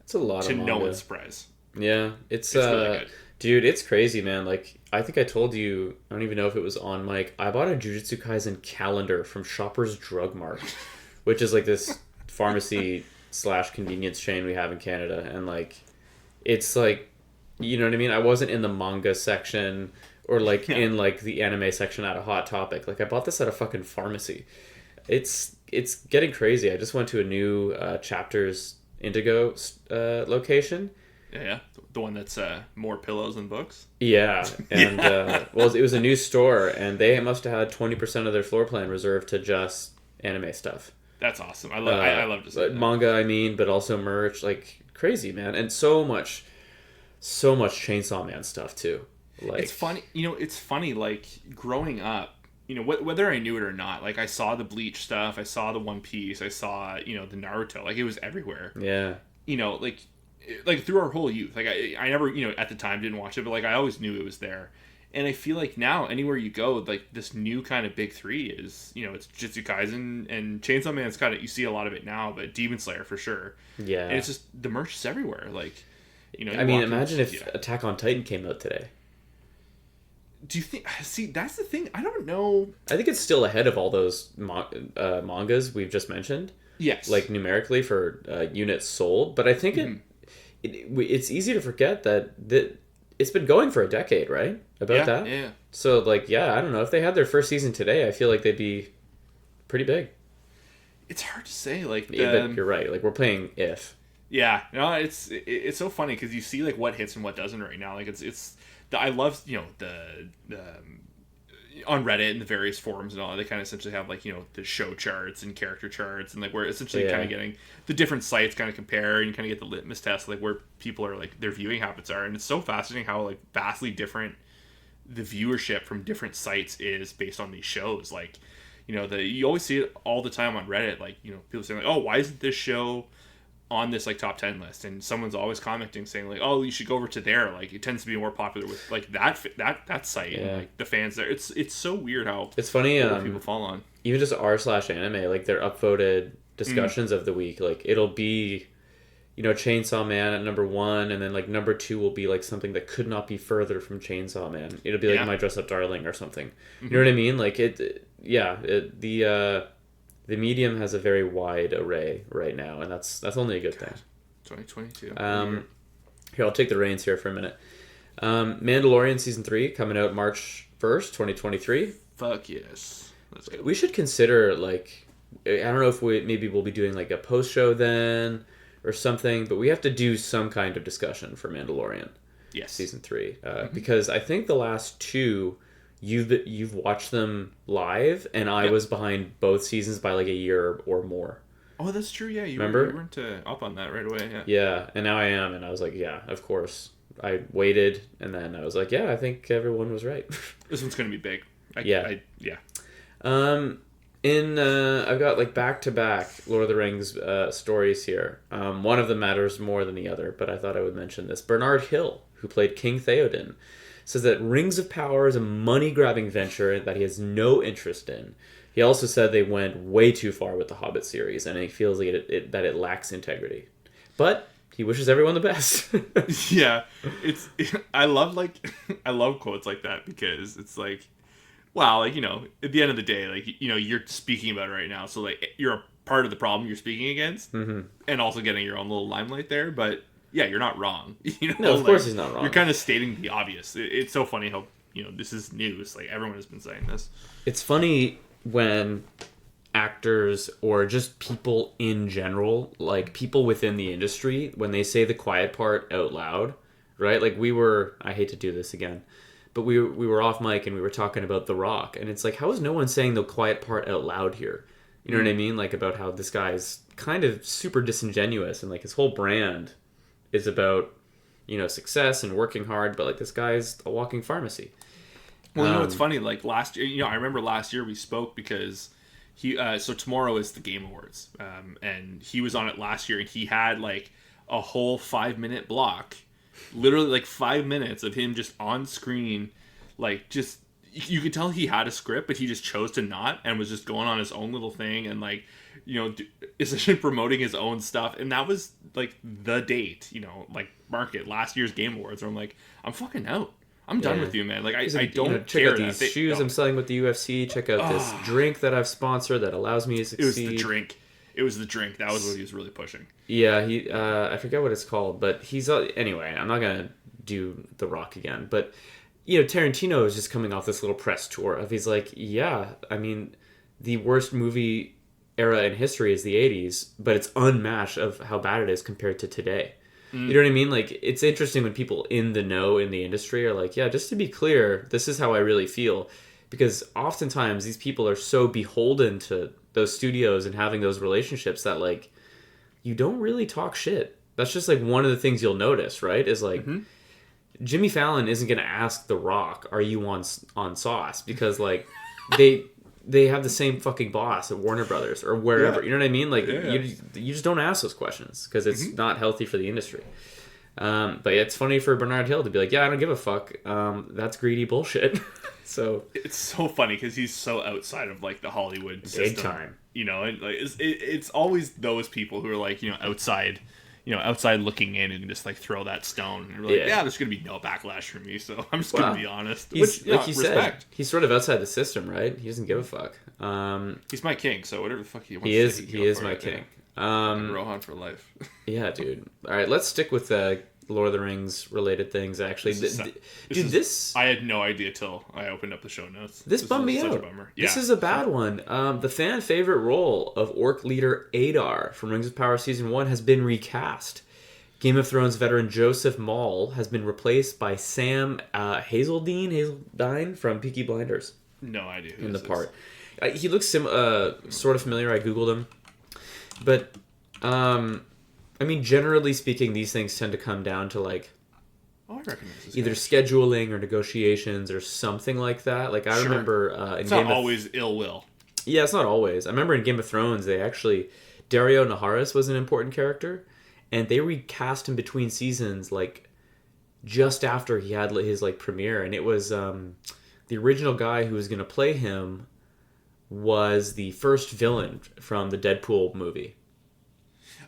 That's a lot of manga. To no one's surprise. Yeah, it's really good. Dude, it's crazy, man. Like, I think I told you, I don't even know if it was on mic, I bought a Jujutsu Kaisen calendar from Shoppers Drug Mart, which is like this pharmacy / convenience chain we have in Canada, and like it's like, you know what I mean, I wasn't in the manga section or like in like the anime section at a Hot Topic. Like I bought this at a fucking pharmacy. It's getting crazy. I just went to a new Chapters Indigo location. Yeah, the one that's more pillows than books. Yeah, and well, it was a new store, and they must have had 20% of their floor plan reserved to just anime stuff. That's awesome. I love to see that. Manga, I mean, but also merch, like crazy, man, and so much Chainsaw Man stuff too. Like it's funny, it's funny. Like growing up, whether I knew it or not, like I saw the Bleach stuff, I saw the One Piece, I saw the Naruto, like it was everywhere. Yeah. Like through our whole youth, like I never at the time didn't watch it, but like I always knew it was there. And I feel like now anywhere you go, like this new kind of big three is, it's Jujutsu Kaisen and Chainsaw Man's kind of, you see a lot of it now, but Demon Slayer for sure. Yeah. And it's just, the merch is everywhere. Like, I mean, imagine if Attack on Titan came out today. Do you think, see, that's the thing. I don't know. I think it's still ahead of all those mangas we've just mentioned. Yes. Like numerically for units sold. But I think it's easy to forget that it's been going for a decade, right? That? Yeah. So, like, I don't know. If they had their first season today, I feel like they'd be pretty big. It's hard to say. Like, but you're right. Like, we're playing if. Yeah, no, it's so funny because you see like what hits and what doesn't right now. Like I love the on Reddit and the various forums and all, they kind of essentially have like the show charts and character charts, and like we're essentially kind of getting the different sites kind of compare, and you kind of get the litmus test like where people are like their viewing habits are, and it's so fascinating how like vastly different the viewership from different sites is based on these shows. Like you always see it all the time on Reddit, like people saying like, oh, why isn't this show on this like top 10 list, and someone's always commenting saying like, oh, you should go over to there, like it tends to be more popular with like that site, and like the fans there. It's so weird how it's funny people fall on even just r/anime, like their upvoted discussions of the week, like it'll be Chainsaw Man at number 1, and then like number 2 will be like something that could not be further from Chainsaw Man. It'll be like My Dress Up Darling or something. You know what I mean? Like the medium has a very wide array right now, and that's only a good thing. 2022. Here, I'll take the reins here for a minute. Mandalorian Season 3 coming out March 1st, 2023. Fuck yes. Let's go. We should consider, like, I don't know if we'll be doing like a post-show then or something, but we have to do some kind of discussion for Mandalorian. Yes. Season 3. Because I think the last 2... You've watched them live, and I was behind both seasons by like a year or more. Oh, that's true. Yeah, you remember? You weren't up on that right away. Yeah. Yeah, and now I am, and I was like, yeah, of course. I waited, and then I was like, yeah, I think everyone was right. This one's gonna be big. Yeah. I've got like back-to-back Lord of the Rings stories here. One of them matters more than the other, but I thought I would mention this. Bernard Hill, who played King Theoden, says that Rings of Power is a money-grabbing venture that he has no interest in. He also said they went way too far with the Hobbit series, and he feels like that it lacks integrity. But he wishes everyone the best. Yeah, I love quotes like that, because it's like, wow, like at the end of the day, like you're speaking about it right now, so like you're a part of the problem you're speaking against, and also getting your own little limelight there, but. Yeah, you're not wrong. No, of course he's not wrong. You're kind of stating the obvious. It's so funny how this is news. Like everyone has been saying this. It's funny when actors or just people in general, like people within the industry, when they say the quiet part out loud, right? Like I hate to do this again, but we were off mic and we were talking about The Rock, and it's like, how is no one saying the quiet part out loud here? You know what I mean? Like about how this guy's kind of super disingenuous, and like his whole brand is about success and working hard, but like this guy's a walking pharmacy. Well, it's funny, like last year, I remember last year we spoke because he so tomorrow is the Game Awards, and he was on it last year, and he had like a whole 5-minute block, literally like 5 minutes of him just on screen, like just you could tell he had a script, but he just chose to not, and was just going on his own little thing, and like essentially promoting his own stuff. And that was like the date, like market last year's Game Awards, where I'm like, I'm fucking out. I'm done with you, man. Like I don't check care. Out these shoes I'm selling with the UFC. Check out this drink that I've sponsored that allows me to succeed. It was the drink. That was what he was really pushing. Yeah, he I forget what it's called, but he's anyway. I'm not gonna do The Rock again, but Tarantino is just coming off this little press tour of he's like, yeah, I mean, the worst movie era in history is the 80s, but it's unmatched of how bad it is compared to today. You know what I mean? Like, it's interesting when people in the know in the industry are like, yeah, just to be clear, this is how I really feel. Because oftentimes these people are so beholden to those studios and having those relationships that, like, you don't really talk shit. That's just, like, one of the things you'll notice, right? Is, like, Jimmy Fallon isn't going to ask The Rock, are you on Sauce? Because, like, they have the same fucking boss at Warner Brothers or wherever. You know what I mean? Like, you just don't ask those questions because it's not healthy for the industry. But yeah, it's funny for Bernard Hill to be like, yeah, I don't give a fuck. That's greedy bullshit. So it's so funny because he's so outside of like the Hollywood system. Big time. And like it's always those people who are like outside looking in and just like throw that stone. And we're like, yeah, there's gonna be no backlash from me, so I'm just gonna be honest. He's, like you said, he's sort of outside the system, right? He doesn't give a fuck. He's my king, so whatever the fuck he wants. He is my king. Rohan for life. Yeah, dude. All right, let's stick with Lord of the Rings related things. Actually, I had no idea till I opened up the show notes. This bummed me out. Such a bummer. This is a bad one. The fan favorite role of Orc leader Adar from Rings of Power Season 1 has been recast. Game of Thrones veteran Joseph Maul has been replaced by Sam Hazeldine from Peaky Blinders. No idea who in the this part. He looks sort of familiar. I googled him, but I mean, generally speaking, these things tend to come down to like I recognize this either guy. scheduling or negotiations or something like that. Like I remember in it's Game not always ill will. Yeah, it's not always. I remember in Game of Thrones, they actually Dario Naharis was an important character, and they recast him between seasons, like just after he had his like premiere, and it was the original guy who was going to play him was the first villain from the Deadpool movie.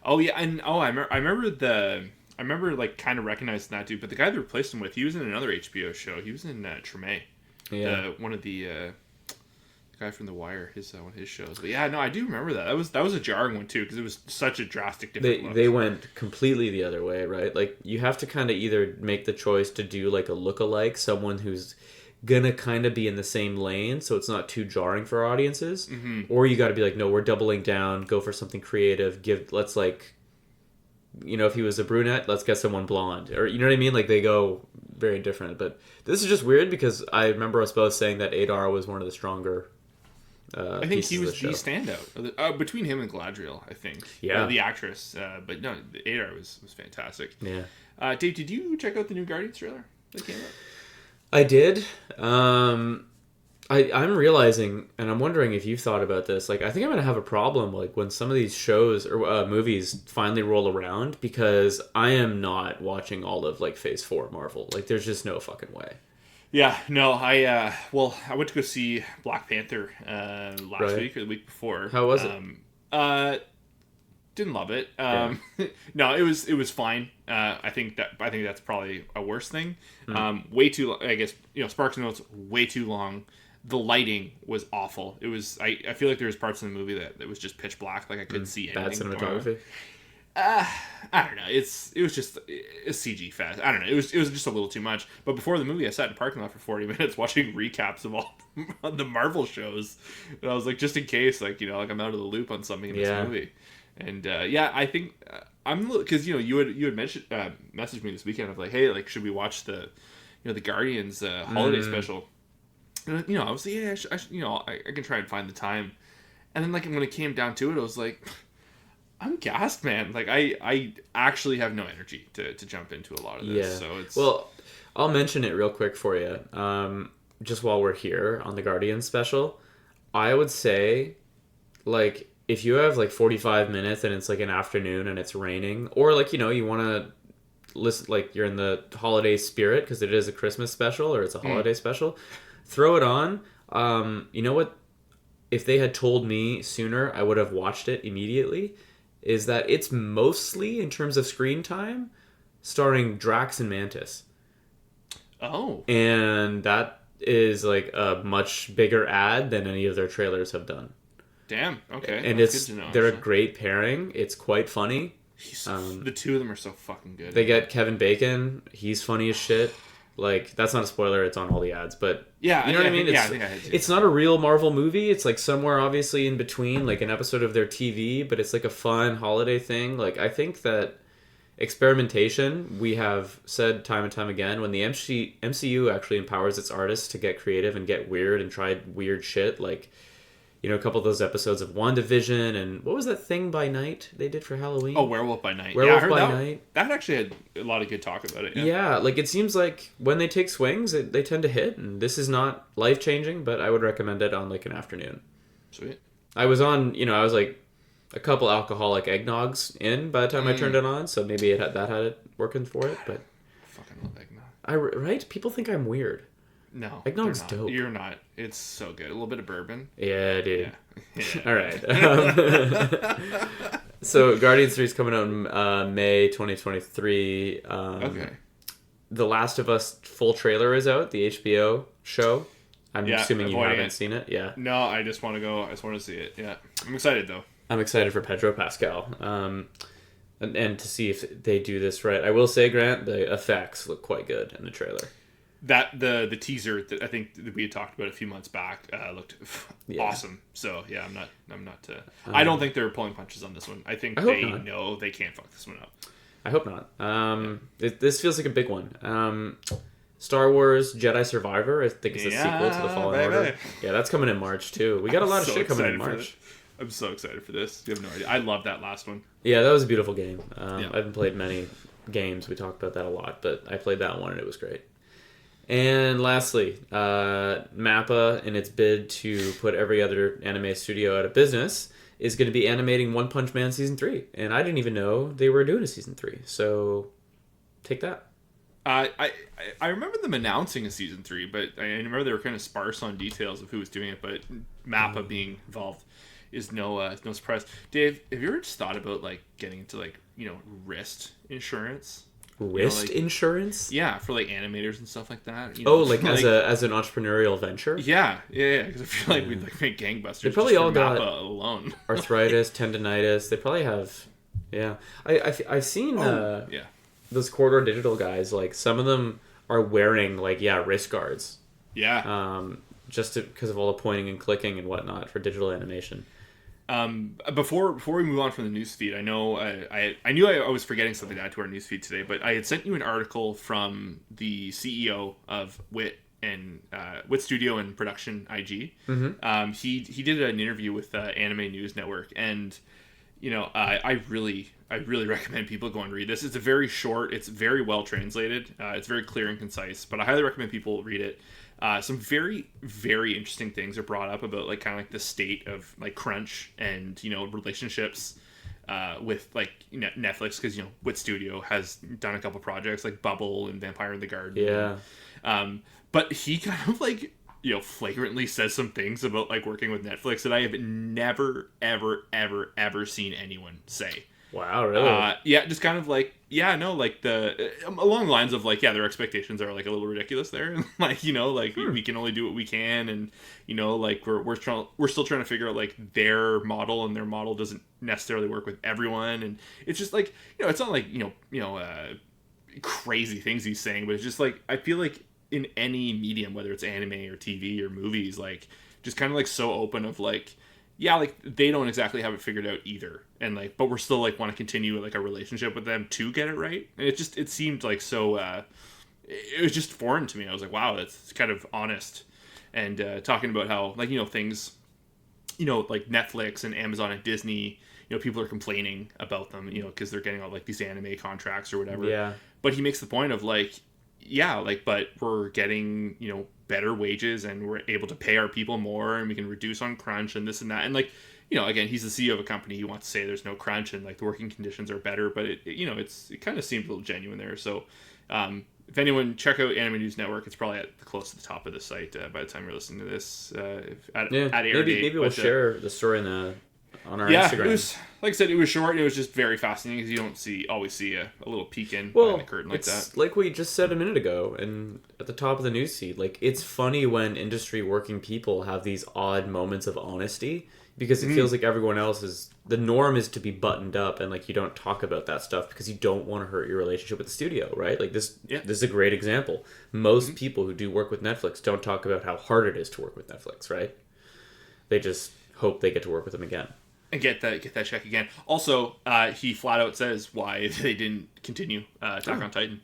Oh yeah, and I remember like kind of recognizing that dude, but the guy that replaced him with, he was in another HBO show. He was in Treme. Yeah, one of the guy from The Wire, one of his shows. But yeah, no, I do remember that. That was a jarring one too, because it was such a drastic difference. They went completely the other way, right? Like you have to kind of either make the choice to do like a lookalike, someone who's gonna kind of be in the same lane, so it's not too jarring for audiences, or you got to be like, no, we're doubling down, go for something creative. Let's like, if he was a brunette, let's get someone blonde, or you know what I mean? Like they go very different. But this is just weird because I remember us both saying that Adar was one of the stronger. I think he was the standout between him and Galadriel. I think, the actress. But no, Adar was fantastic. Yeah. Dave, did you check out the new Guardians trailer that came out? I did. I'm realizing, and I'm wondering if you've thought about this. Like, I think I'm gonna have a problem, like when some of these shows or movies finally roll around, because I am not watching all of like Phase 4 Marvel. Like, there's just no fucking way. Yeah, no, I went to go see Black Panther last week or the week before. How was it? Didn't love it. No, it was fine. I think that's probably a worse thing. Way too. I guess Sparks and Notes way too long. The lighting was awful. It was. I feel like there was parts in the movie that was just pitch black. Like I couldn't see anything. Bad cinematography. I don't know. It was just a CG fest. I don't know. It was just a little too much. But before the movie, I sat in the parking lot for 40 minutes watching recaps of all the Marvel shows. And I was like, just in case, like I'm out of the loop on something in this movie. And I think I'm because you had mentioned messaged me this weekend of like, hey, like should we watch the the Guardians holiday special? And I was like, yeah, I can try and find the time. And then like when it came down to it, I was like, I'm gassed, man. Like I actually have no energy to jump into a lot of this. Yeah. So it's I'll mention it real quick for you. Just while we're here on the Guardians special, I would say like, if you have like 45 minutes and it's like an afternoon and it's raining, or like, you want to listen, like you're in the holiday spirit because it is a Christmas special or it's a holiday special, throw it on. You know what? If they had told me sooner, I would have watched it immediately. Is that it's mostly, in terms of screen time, starring Drax and Mantis. Oh. And that is like a much bigger ad than any of their trailers have done. Damn. Okay. And That's good to know, they're a great pairing. It's quite funny. The two of them are so fucking good. They get Kevin Bacon. He's funny as shit. Like, that's not a spoiler. It's on all the ads. But yeah, you know what I mean? It's not a real Marvel movie. It's like somewhere obviously in between, like an episode of their TV. But it's like a fun holiday thing. Like, I think that experimentation, we have said time and time again, when the MCU actually empowers its artists to get creative and get weird and try weird shit, like, a couple of those episodes of WandaVision, and what was that thing by night they did for Halloween? Oh, Werewolf by Night. Werewolf by Night. That actually had a lot of good talk about it. Yeah, like it seems like when they take swings, they tend to hit, and this is not life-changing, but I would recommend it on like an afternoon. Sweet. I was on, I was like a couple alcoholic eggnogs in by the time I turned it on, so maybe that had it working for it, but... I fucking love eggnog. Right? People think I'm weird. No. Eggnog's dope. You're not. It's so good. A little bit of bourbon. Yeah, dude. Yeah. All right. So Guardians 3 is coming out in May 2023. Okay. The Last of Us full trailer is out, the HBO show. I'm assuming you haven't seen it. Yeah. No, I just want to go. I just want to see it. Yeah. I'm excited, though. I'm excited for Pedro Pascal. and to see if they do this right. I will say, Grant, the effects look quite good in the trailer. That the teaser that I think that we had talked about a few months back looked awesome. So yeah, I'm not. I don't think they're pulling punches on this one. I think they know they can't fuck this one up. I hope not. This feels like a big one. Star Wars Jedi Survivor, I think it's a sequel to the Fallen Order. Yeah, that's coming in March too. We got a lot of shit coming in March. I'm so excited for this. You have no idea. I love that last one. Yeah, that was a beautiful game. I haven't played many games. We talked about that a lot, but I played that one and it was great. And lastly, MAPPA, in its bid to put every other anime studio out of business, is going to be animating One Punch Man Season 3. And I didn't even know they were doing a Season 3. So, take that. I remember them announcing a Season 3, but I remember they were kind of sparse on details of who was doing it. But MAPPA being involved is no surprise. Dave, have you ever just thought about like getting into like, wrist insurance? Wrist insurance? Yeah, for like animators and stuff like that. As an entrepreneurial venture? Yeah. Because I feel like we'd like make gangbusters. They probably all got alone. arthritis, tendonitis. They probably have. Yeah, I've seen those Corridor Digital guys. Like some of them are wearing wrist guards. Yeah. Just because of all the pointing and clicking and whatnot for digital animation. Before we move on from the newsfeed, I know I knew I was forgetting something to add to our newsfeed today, but I had sent you an article from the CEO of WIT and WIT Studio and Production IG. Mm-hmm. He did an interview with Anime News Network, and I really recommend people go and read this. It's a very short, it's very well translated, it's very clear and concise, but I highly recommend people read it. Some very, very interesting things are brought up about like kind of like the state of like crunch and relationships with like Netflix, because WIT Studio has done a couple projects like Bubble and Vampire in the Garden. Yeah. But he kind of like flagrantly says some things about like working with Netflix that I have never, ever, ever, ever seen anyone say. Wow, really? Yeah, just kind of like, like the along the lines of like, their expectations are like a little ridiculous there, and like we can only do what we can, and like we're still trying to figure out like their model, and their model doesn't necessarily work with everyone, and it's just like it's not like crazy things he's saying, but it's just like I feel like in any medium, whether it's anime or TV or movies, like just kind of like so open of like. Yeah, like they don't exactly have it figured out either, and like, but we're still like want to continue like a relationship with them to get it right. And it seemed like so. It was just foreign to me. I was like, wow, that's kind of honest, and talking about how like things, like Netflix and Amazon and Disney, people are complaining about them, because they're getting all like these anime contracts or whatever. Yeah. But he makes the point of like, but we're getting better wages, and we're able to pay our people more, and we can reduce on crunch and this and that, and like again, he's the CEO of a company. He wants to say there's no crunch and like the working conditions are better, but it kind of seemed a little genuine there. So if anyone, check out Anime News Network. It's probably at close to the top of the site by the time you're listening to this. At air date, maybe we'll share the story on our Instagram. It was, like I said, it was short. It was just very fascinating because you don't always see a little peek in behind the curtain like that. Like we just said a minute ago, and at the top of the newsfeed, like it's funny when industry working people have these odd moments of honesty, because it feels like everyone else the norm is to be buttoned up, and like you don't talk about that stuff because you don't want to hurt your relationship with the studio, right? Like this is a great example. Most people who do work with Netflix don't talk about how hard it is to work with Netflix, right? They just hope they get to work with them again. And get that check again. Also, he flat out says why they didn't continue Attack on Titan.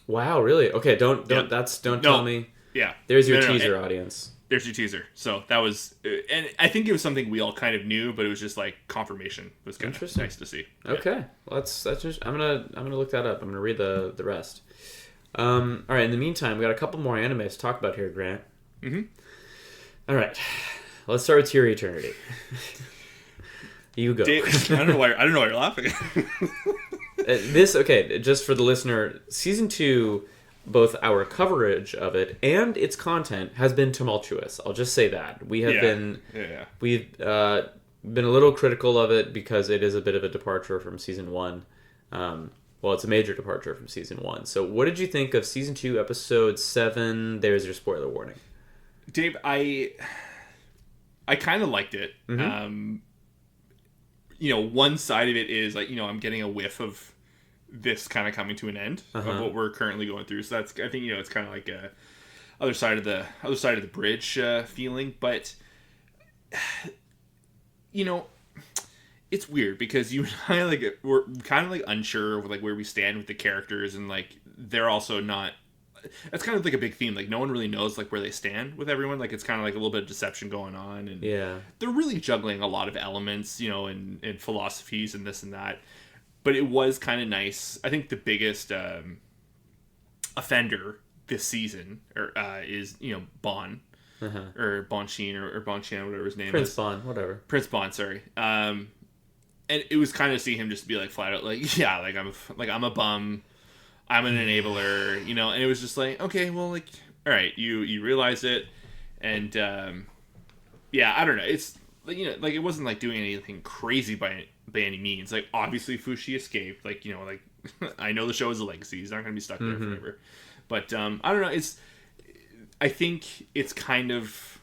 Wow, really? Okay, don't tell me. Yeah, there's your teaser, audience. There's your teaser. So that was, and I think it was something we all kind of knew, but it was just like confirmation. It was kind of nice to see. Okay, well, that's just. I'm gonna look that up. I'm gonna read the rest. All right. In the meantime, we got a couple more animes to talk about here, Grant. Mm-hmm. All right, let's start with Your Eternity. You go. Dave, I don't know why you're laughing. Just for the listener, season 2, both our coverage of it and its content has been tumultuous. I'll just say that. We have we've been a little critical of it because it is a bit of a departure from season 1. Well, it's a major departure from season 1. So what did you think of season 2, episode 7? There's your spoiler warning. Dave, I kind of liked it. Mm-hmm. one side of it is like, I'm getting a whiff of this kind of coming to an end of what we're currently going through. So that's, I think, it's kind of like a other side of the bridge feeling. But it's weird because you and I, like, we're kind of like unsure of like where we stand with the characters, and like they're also not. That's kind of like a big theme. Like, no one really knows like where they stand with everyone. Like, it's kind of like a little bit of deception going on, and they're really juggling a lot of elements, and philosophies and this and that. But it was kind of nice. I think the biggest offender this season is Bon. Or Bonchine or Bonchan, whatever his name Prince is. Bon, whatever. Prince Bon, sorry. And it was kind of see him just be like flat out like, yeah, I'm a bum. I'm an enabler, and it was just like, okay, well, like, all right, you realize it, and yeah, I don't know. It's like, like it wasn't like doing anything crazy by any means. Like, obviously Fushi escaped. Like, like I know the show is a legacy. He's not going to be stuck there forever. But I don't know. I think it's kind of,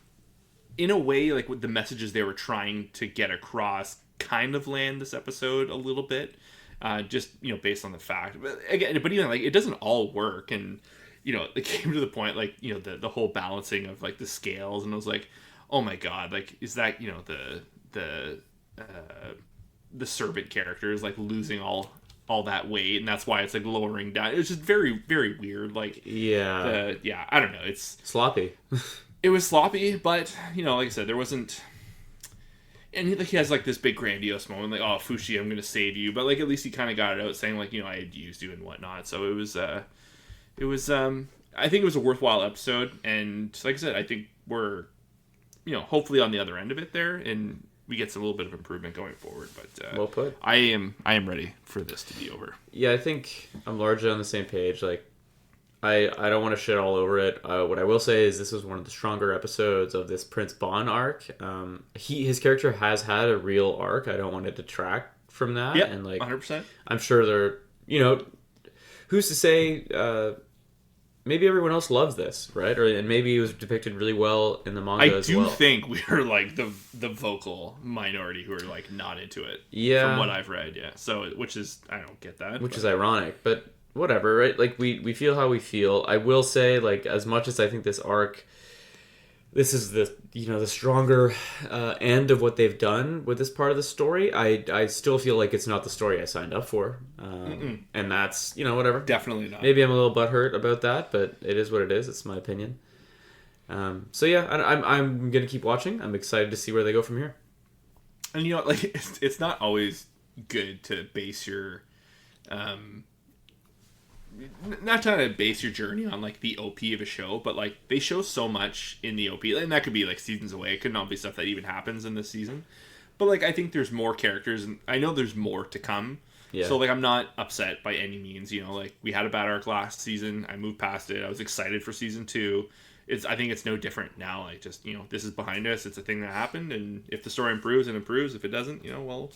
in a way, like with the messages they were trying to get across, kind of land this episode a little bit. Just based on the fact, but even like it doesn't all work, and it came to the point like the whole balancing of like the scales, and I was like, oh my god, like is that the servant character is like losing all that weight, and that's why it's like lowering down. It was just very, very weird. Like I don't know, it's sloppy. It was sloppy, but like I said, there wasn't. And he has like this big grandiose moment, like, "Oh, Fushi, I'm gonna save you," but like at least he kind of got it out, saying like, I had used you and whatnot. So it was I think it was a worthwhile episode, and like I said, I think we're, hopefully on the other end of it there, and we get some little bit of improvement going forward. But well put. I am ready for this to be over. Yeah, I think I'm largely on the same page. Like, I don't want to shit all over it. What I will say is this was one of the stronger episodes of this Prince Bon arc. His character has had a real arc. I don't want to detract from that. Yeah, and like 100%. I'm sure they're, who's to say? Maybe everyone else loves this, right? And maybe it was depicted really well in the manga as well. I do think we are like the vocal minority who are like not into it. Yeah, from what I've read. Yeah, so which is, I don't get that. Which is ironic, but. Whatever, right? Like, we feel how we feel. I will say, like, as much as I think this arc, this is the stronger end of what they've done with this part of the story, I still feel like it's not the story I signed up for. And that's, whatever. Definitely not. Maybe I'm a little butthurt about that, but it is what it is. It's my opinion. So yeah, I'm going to keep watching. I'm excited to see where they go from here. And like, it's not always good to base your... not trying to base your journey on like the OP of a show, but like they show so much in the OP, and that could be like seasons away. It could not be stuff that even happens in this season, but like I think there's more characters, and I know there's more to come. Yeah. So like I'm not upset by any means. Like we had a bad arc last season. I moved past it. I was excited for season 2. I think it's no different now. Like just this is behind us. It's a thing that happened, and if the story improves, it improves. If it doesn't, well,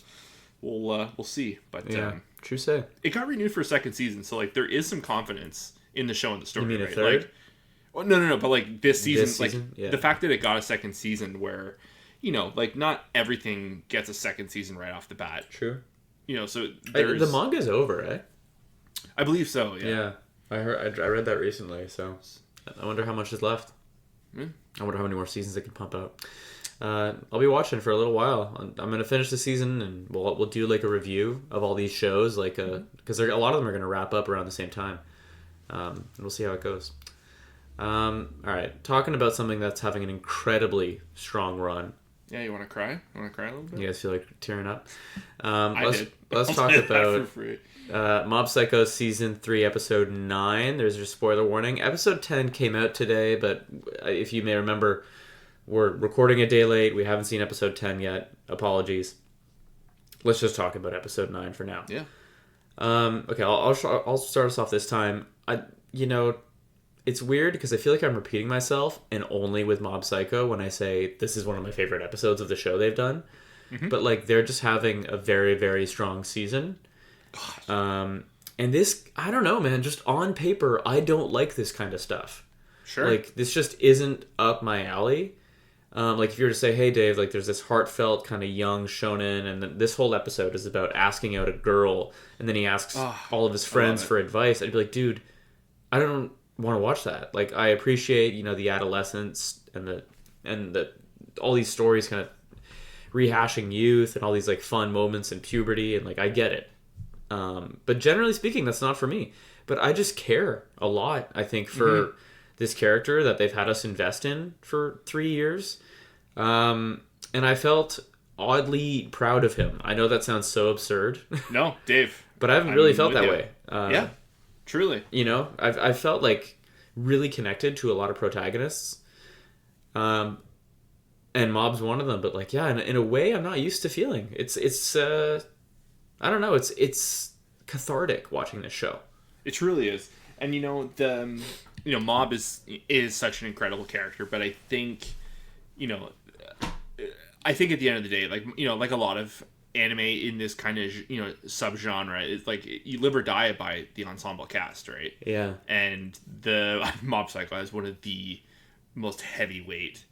we'll see. But yeah. True say. It got renewed for a second season, so like there is some confidence in the show and the story. You mean right? a third? Like, well, no, but like this season, yeah. The fact that it got a second season, where like not everything gets a second season right off the bat. True. So the manga's over, eh? I believe so. Yeah. Yeah, I read that recently, so I wonder how much is left. I wonder how many more seasons they can pump out. I'll be watching for a little while. I'm gonna finish the season, and we'll do like a review of all these shows, like because a lot of them are gonna wrap up around the same time, and we'll see how it goes. All right, talking about something that's having an incredibly strong run. Yeah, you want to cry? You want to cry a little bit? You guys feel like tearing up? Let's talk about Mob Psycho season 3, episode 9. There's your spoiler warning. Episode 10 came out today, but if you may remember, we're recording a day late. We haven't seen episode 10 yet. Apologies. Let's just talk about episode 9 for now. Yeah. Okay, I'll start us off this time. It's weird because I feel like I'm repeating myself, and only with Mob Psycho when I say this is one of my favorite episodes of the show they've done. Mm-hmm. But like they're just having a very, very strong season. And this, I don't know, man. Just on paper, I don't like this kind of stuff. Sure. Like this just isn't up my alley. Like if you were to say, hey Dave, like there's this heartfelt kind of young shonen, and this whole episode is about asking out a girl, and then he asks all of his friends for advice, I'd be like, dude, I don't want to watch that. Like I appreciate, you know, the adolescence and the all these stories kind of rehashing youth and all these like fun moments in puberty, and like I get it. But generally speaking, that's not for me. But I just care a lot, I think, for this character that they've had us invest in for 3 years. And I felt oddly proud of him. I know that sounds so absurd. No, Dave. But I haven't really felt that way. Yeah, truly. You know, I've felt like really connected to a lot of protagonists. And Mob's one of them. But like, yeah, in a way I'm not used to feeling. It's I don't know. It's cathartic watching this show. It truly is. And you know, Mob is such an incredible character, but I think, you know, at the end of the day, like, you know, like a lot of anime in this kind of, you know, subgenre, it's like you live or die by the ensemble cast, right? Yeah. And the Mob Psycho is one of the most heavyweight,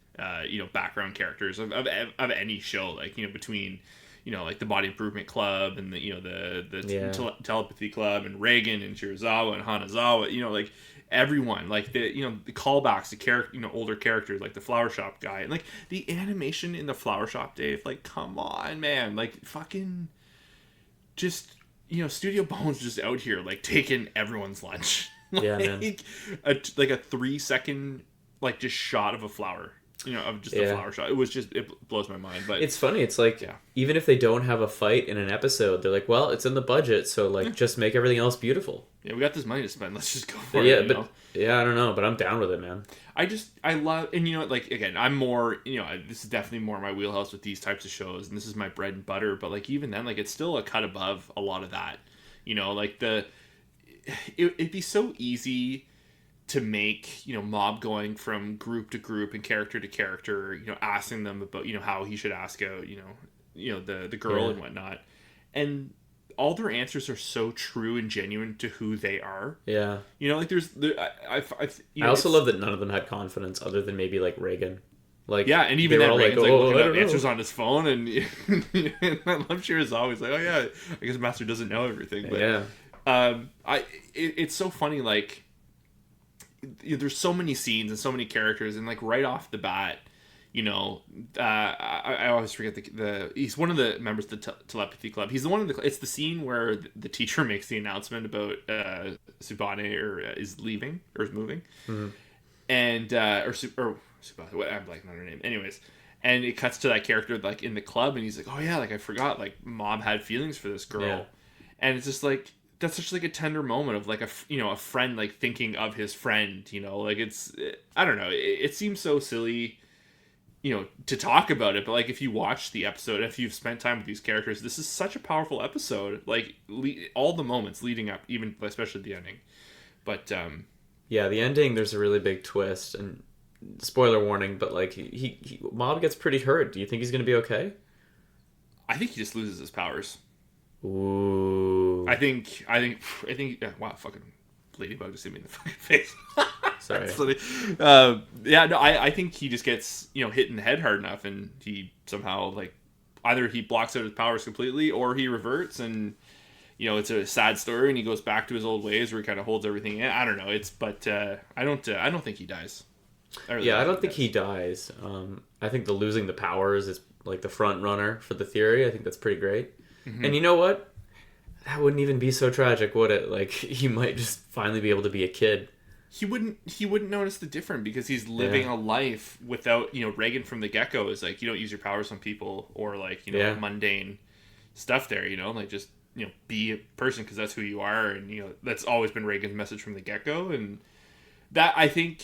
you know, background characters of any show, like, you know, between, you know, like the Body Improvement Club and the, you know, the Telepathy Club and Reagan and Shirazawa and Hanazawa, you know, like everyone, like the, you know, the callbacks to character, you know, older characters like the Flower Shop guy, and like the animation in the Flower Shop, Dave, like come on, man, like fucking just, you know, Studio Bones just out here like taking everyone's lunch. Yeah, man. Like a 3-second like just shot of a flower. You know, of just a flower shot. It blows my mind. But it's funny. It's like, even if they don't have a fight in an episode, they're like, well, it's in the budget, so like just make everything else beautiful. Yeah, we got this money to spend. Let's just go for it. Yeah, but I don't know, but I'm down with it, man. I love, and you know, like again, I'm more, you know, this is definitely more my wheelhouse with these types of shows, and this is my bread and butter. But like even then, like it's still a cut above a lot of that. You know, like it'd be so easy to make, you know, Mob going from group to group and character to character, you know, asking them about, you know, how he should ask out, you know, the girl and whatnot, and all their answers are so true and genuine to who they are. Yeah, you know, like I also love that none of them had confidence other than maybe like Reagan. Like, yeah, and even then Reagan's like looking up answers on his phone, and I love Shirazawa's like, oh yeah, I guess Master doesn't know everything, but yeah, it's so funny, like. There's so many scenes and so many characters, and like right off the bat, you know, I always forget he's one of the members of the Telepathy Club. He's the one of the. It's the scene where the teacher makes the announcement about Subane is leaving or is moving, and or Subane. What, I'm blanking on her name. Anyways, and it cuts to that character like in the club, and he's like, oh yeah, like I forgot, like Mom had feelings for this girl, and it's just like. That's such like a tender moment of like a friend like thinking of his friend, you know, like I don't know, it seems so silly, you know, to talk about it, but like if you watch the episode, if you've spent time with these characters, this is such a powerful episode, like all the moments leading up, even especially the ending. But yeah, the ending, there's a really big twist, and spoiler warning, but like he Mob gets pretty hurt. Do you think he's gonna be okay? I think he just loses his powers. Ooh. I think. Wow, fucking ladybug just hit me in the fucking face. Sorry. Yeah, no, I think he just gets, you know, hit in the head hard enough, and he somehow like either he blocks out his powers completely, or he reverts, and you know it's a sad story, and he goes back to his old ways where he kind of holds everything in. I don't know. I don't think he dies. I don't think he dies. I think the losing the powers is like the front runner for the theory. I think that's pretty great. Mm-hmm. And you know what? That wouldn't even be so tragic, would it? Like he might just finally be able to be a kid. He wouldn't notice the difference because he's living a life without, you know, Reagan from the get-go is like, you don't use your powers on people or like, you know, mundane stuff there, you know, like just, you know, be a person because that's who you are, and you know that's always been Reagan's message from the get-go, and that I think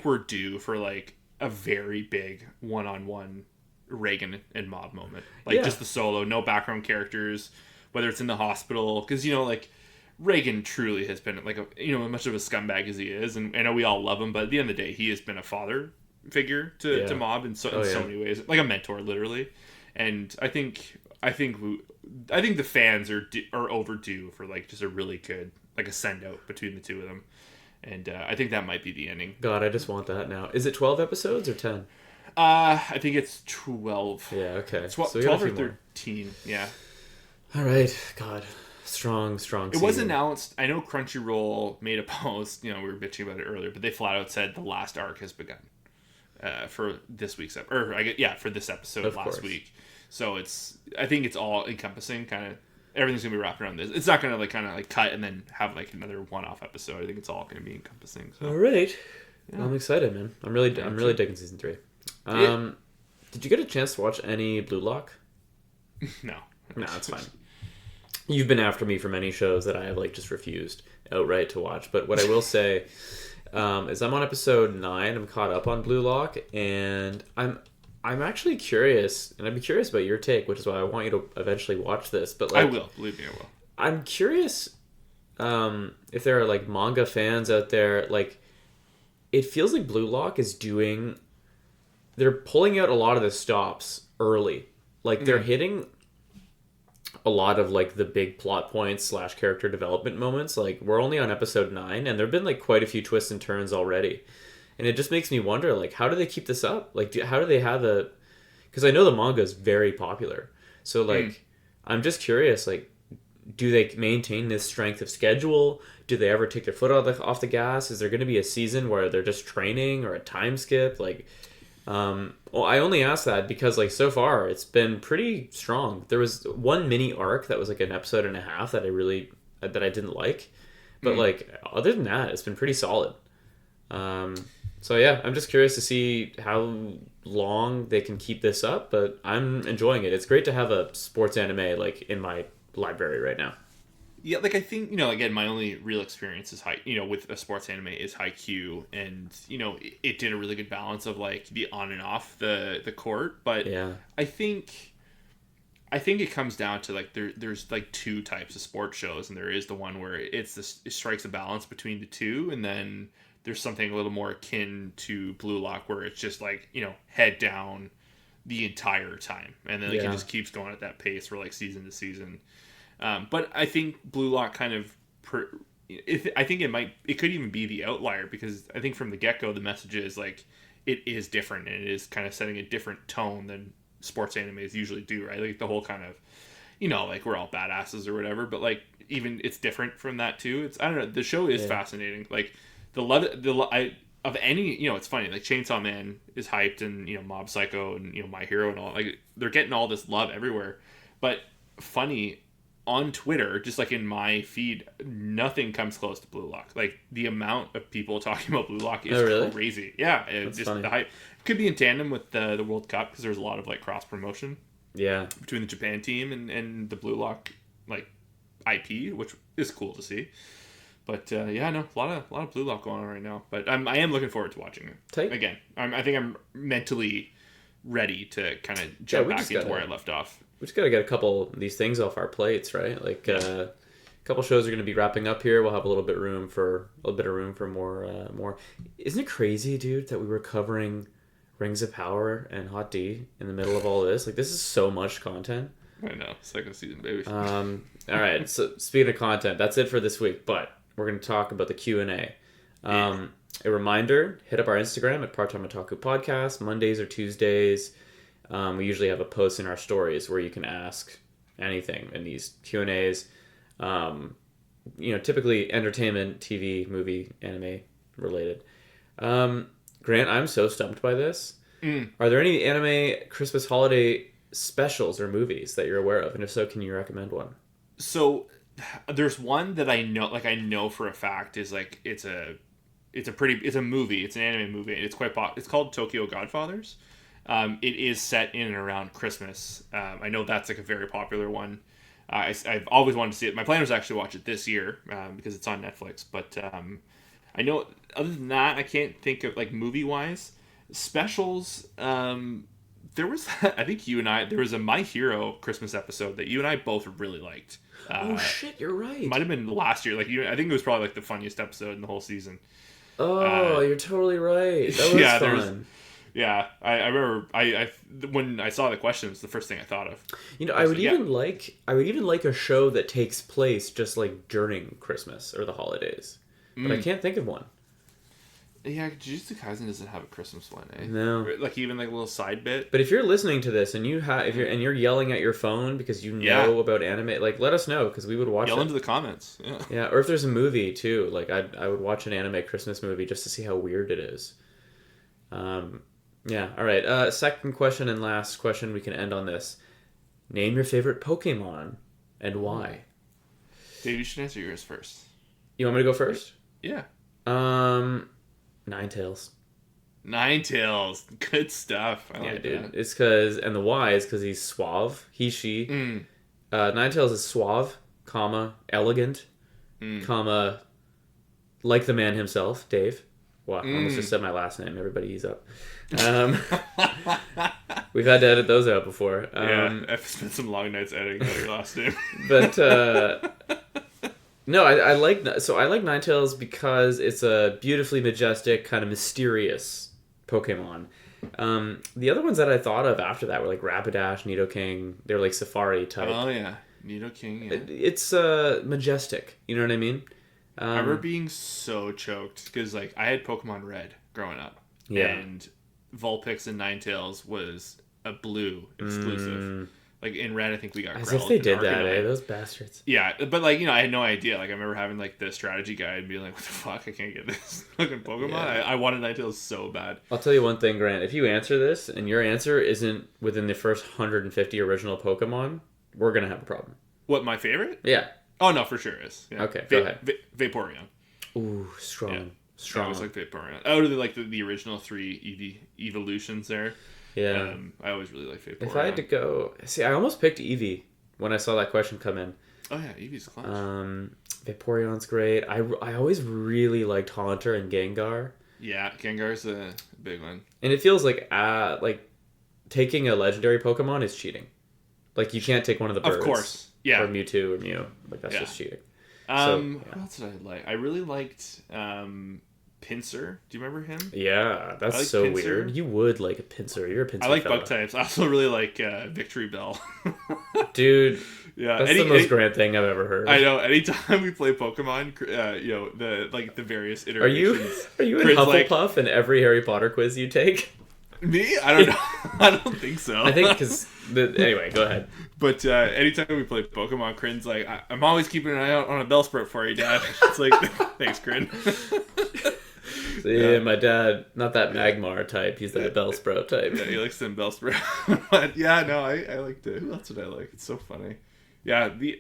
we're due for like a very big one-on-one Reagan and Mob moment, like just the solo, no background characters, whether it's in the hospital, because you know like Reagan truly has been like a, you know, much of a scumbag as he is, and I know we all love him, but at the end of the day he has been a father figure to Mob in so many ways, like a mentor literally, and I think the fans are overdue for like just a really good like a send out between the two of them, and I think that might be the ending. God, I just want that now. Is it 12 episodes or 10? I think it's 12. Yeah, okay. So we got a 12 or few more. 13, yeah. All right, God, strong It was season. announced. I know Crunchyroll made a post. We were bitching about it earlier, but they flat out said the last arc has begun for this week's for this episode Of last course. week. So I think it's all encompassing. Kind of everything's gonna be wrapped around this. It's not gonna cut and then have like another one-off episode. I think it's all gonna be encompassing. So. All right, Yeah. I'm excited, man. I'm really digging season 3. Did you get a chance to watch any Blue Lock? No, It's fine. You've been after me for many shows that I have just refused outright to watch. But what I will say is I'm on episode 9. I'm caught up on Blue Lock, and I'm actually curious, and I'd be curious about your take, which is why I want you to eventually watch this. But I will. Believe me, I will. I'm curious if there are manga fans out there. It feels like Blue Lock is they're pulling out a lot of the stops early. They're hitting a lot of the big plot points / character development moments. We're only on episode 9, and there've been quite a few twists and turns already, and it just makes me wonder how do they keep this up? How do they have because I know the manga is very popular, so I'm just curious, do they maintain this strength of schedule? Do they ever take their foot off the gas? Is there going to be a season where they're just training or a time skip? Well, I only ask that because so far it's been pretty strong. There was one mini arc that was an episode and a half that I didn't like, but other than that, it's been pretty solid. So yeah, I'm just curious to see how long they can keep this up, but I'm enjoying it. It's great to have a sports anime in my library right now. Yeah, I think, again, my only real experience is with a sports anime is Haikyuu, and, it did a really good balance of, the on and off the court, but Yeah. I think it comes down to, there's, two types of sports shows, and there is the one where it strikes a balance between the two, and then there's something a little more akin to Blue Lock, where it's just, head down the entire time, and then, it just keeps going at that pace for, season to season. But I think Blue Lock kind of, I think it could even be the outlier, because I think from the get-go the message is it is different, and it is kind of setting a different tone than sports animes usually do, right? The whole kind of, we're all badasses or whatever, but even it's different from that too. I don't know, the show is fascinating. Of any, it's funny, Chainsaw Man is hyped, and Mob Psycho and My Hero and all, they're getting all this love everywhere, but funny, on Twitter, just in my feed, nothing comes close to Blue Lock. The amount of people talking about Blue Lock is crazy. Yeah, it's just funny. The hype could be in tandem with the World Cup, because there's a lot of cross promotion. Yeah, between the Japan team and the Blue Lock IP, which is cool to see. But a lot of Blue Lock going on right now. But I am looking forward to watching it. Again, I think I'm mentally ready to kind of jump back into where I left off. We just gotta get a couple of these things off our plates, right? A couple shows are gonna be wrapping up here. We'll have a little bit of room for more. Isn't it crazy, dude, that we were covering Rings of Power and Hot D in the middle of all this? This is so much content. I know, second season, baby. All right. So speaking of content, that's it for this week. But we're gonna talk about the Q&A. A reminder: hit up our Instagram at Part Time Otaku Podcast. Mondays or Tuesdays. We usually have a post in our stories where you can ask anything in these Q&As. Typically entertainment, TV, movie, anime related. Grant, I'm so stumped by this. Are there any anime Christmas holiday specials or movies that you're aware of? And if so, can you recommend one? So there's one that I know for a fact is it's a movie. It's an anime movie. It's quite popular. It's called Tokyo Godfathers. It is set in and around Christmas. I know that's a very popular one. I've always wanted to see it. My plan was actually watch it this year because it's on Netflix. But I know other than that, I can't think of movie wise specials. There was I think there was a My Hero Christmas episode that you and I both really liked. Oh shit, you're right. Might have been last year. I think it was probably the funniest episode in the whole season. Oh, you're totally right. That was fun. Yeah, I remember. When I saw the questions, the first thing I thought of. I would even like a show that takes place just during Christmas or the holidays, but I can't think of one. Yeah, Jujutsu Kaisen doesn't have a Christmas one, eh? No. Like even like a little side bit. But if you're listening to this and you're yelling at your phone because you know about anime, like let us know because we would watch Yell it. into the comments. Yeah. Yeah, or if there's a movie too, like I would watch an anime Christmas movie just to see how weird it is. Yeah. All right. Second question and last question. We can end on this. Name your favorite Pokemon and why. Dave, you should answer yours first. You want me to go first? Yeah. Ninetales. Ninetales. Good stuff. I like dude. that. It's because, and the why is because he's suave. He, she. Ninetales is suave, comma, elegant, comma, like the man himself, Dave. Wow, I almost just said my last name. Everybody ease up. We've had to edit those out before. I've spent some long nights editing out your last name. But no, I like Ninetales because it's a beautifully majestic, kind of mysterious Pokemon. The other ones that I thought of after that were like Rapidash, Nidoking. They're like safari type. Oh yeah, Nidoking. Yeah. It's majestic. You know what I mean? I remember being so choked because like I had Pokemon Red growing up, and Vulpix and Ninetales was a blue exclusive. Like in Red, I think we got as Growlithe if they did and that, Arcanine. those bastards. Yeah, but like I had no idea. Like I remember having like the strategy guide and being like, "What the fuck? I can't get this fucking Pokemon." Yeah. I wanted Ninetales so bad. I'll tell you one thing, Grant. If you answer this and your answer isn't within the first 150 original Pokemon, we're gonna have a problem. What, my favorite? Yeah. Oh no, for sure is. Yeah. Okay, go ahead. Vaporeon. Ooh, strong. Yeah. Strong. I was like Vaporeon. Out of the original 3 evolutions there. Yeah. I always really like Vaporeon. If I had to go... See, I almost picked Eevee when I saw that question come in. Oh yeah, Eevee's a clutch. Vaporeon's great. I always really liked Haunter and Gengar. Yeah, Gengar's a big one. And it feels like taking a legendary Pokemon is cheating. Like, you can't take one of the birds. Of course. Yeah. Or Mewtwo or Mew. Like, that's just cheating. What else did I like? I really liked Pinsir. Do you remember him? Yeah, that's like so Pinsir. weird. You would like a Pinsir. You're a Pinsir I like fella. bug types. I also really like Victory Bell. Dude, yeah, that's the most Grant thing I've ever heard. I know. Anytime we play Pokemon, the various iterations. Are you in Hufflepuff in every Harry Potter quiz you take? Me? I don't know. I don't think so. I think because anyway, go ahead. But anytime we play Pokemon, Crin's like, I'm always keeping an eye out on a Bellsprout for you, Dad. It's like, thanks, Crin. See, my dad, not that Magmar type. He's that Bellsprout type. Yeah, he likes them Bellsprout. But yeah, no, I liked it. Who else did I like? It's so funny. Yeah, the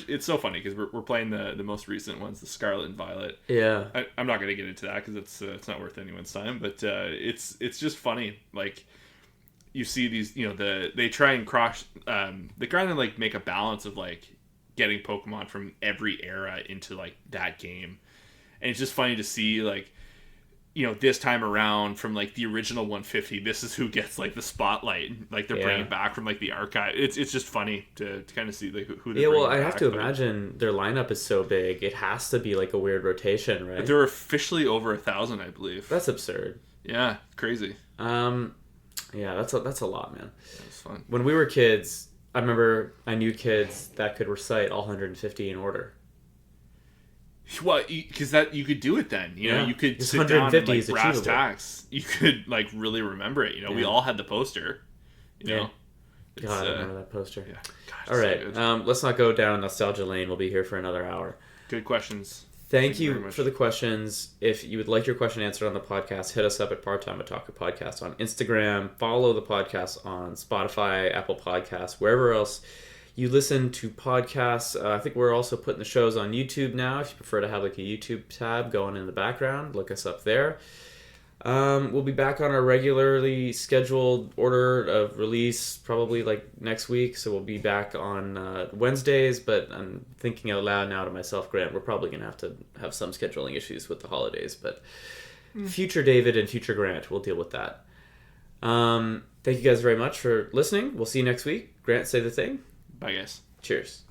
it's so funny because we're playing the most recent ones, the Scarlet and Violet. Yeah, I'm not gonna get into that because it's not worth anyone's time. But it's just funny. Like you see these, they try and cross. They kind of like make a balance of like getting Pokemon from every era into like that game, and it's just funny to see like. This time around from like the original 150, this is who gets like the spotlight. Like they're bringing back from like the archive. It's just funny to kind of see like who. Yeah, well, I have to imagine their lineup is so big. It has to be like a weird rotation, right? They're officially over 1,000, I believe. That's absurd. Yeah, crazy. Yeah, that's a lot, man. That's fun. When we were kids, I remember I knew kids that could recite all 150 in order. Well, because you could do it then. You could sit down and like brass tacks. You could like really remember it. We all had the poster. God, I remember that poster. Yeah. Gosh, all right, so let's not go down nostalgia lane. We'll be here for another hour. good questions. Thank you for the questions. If you would like your question answered on the podcast, hit us up at Part Time Otaku Podcast on Instagram. Follow the podcast on Spotify, Apple Podcasts, wherever else you listen to podcasts. I think we're also putting the shows on YouTube now. If you prefer to have like a YouTube tab going in the background, look us up there. We'll be back on our regularly scheduled order of release probably like next week. So we'll be back on Wednesdays, but I'm thinking out loud now to myself, Grant, we're probably going to have some scheduling issues with the holidays, but future David and future Grant, we'll deal with that. Thank you guys very much for listening. We'll see you next week. Grant, say the thing. Bye, guys. Cheers.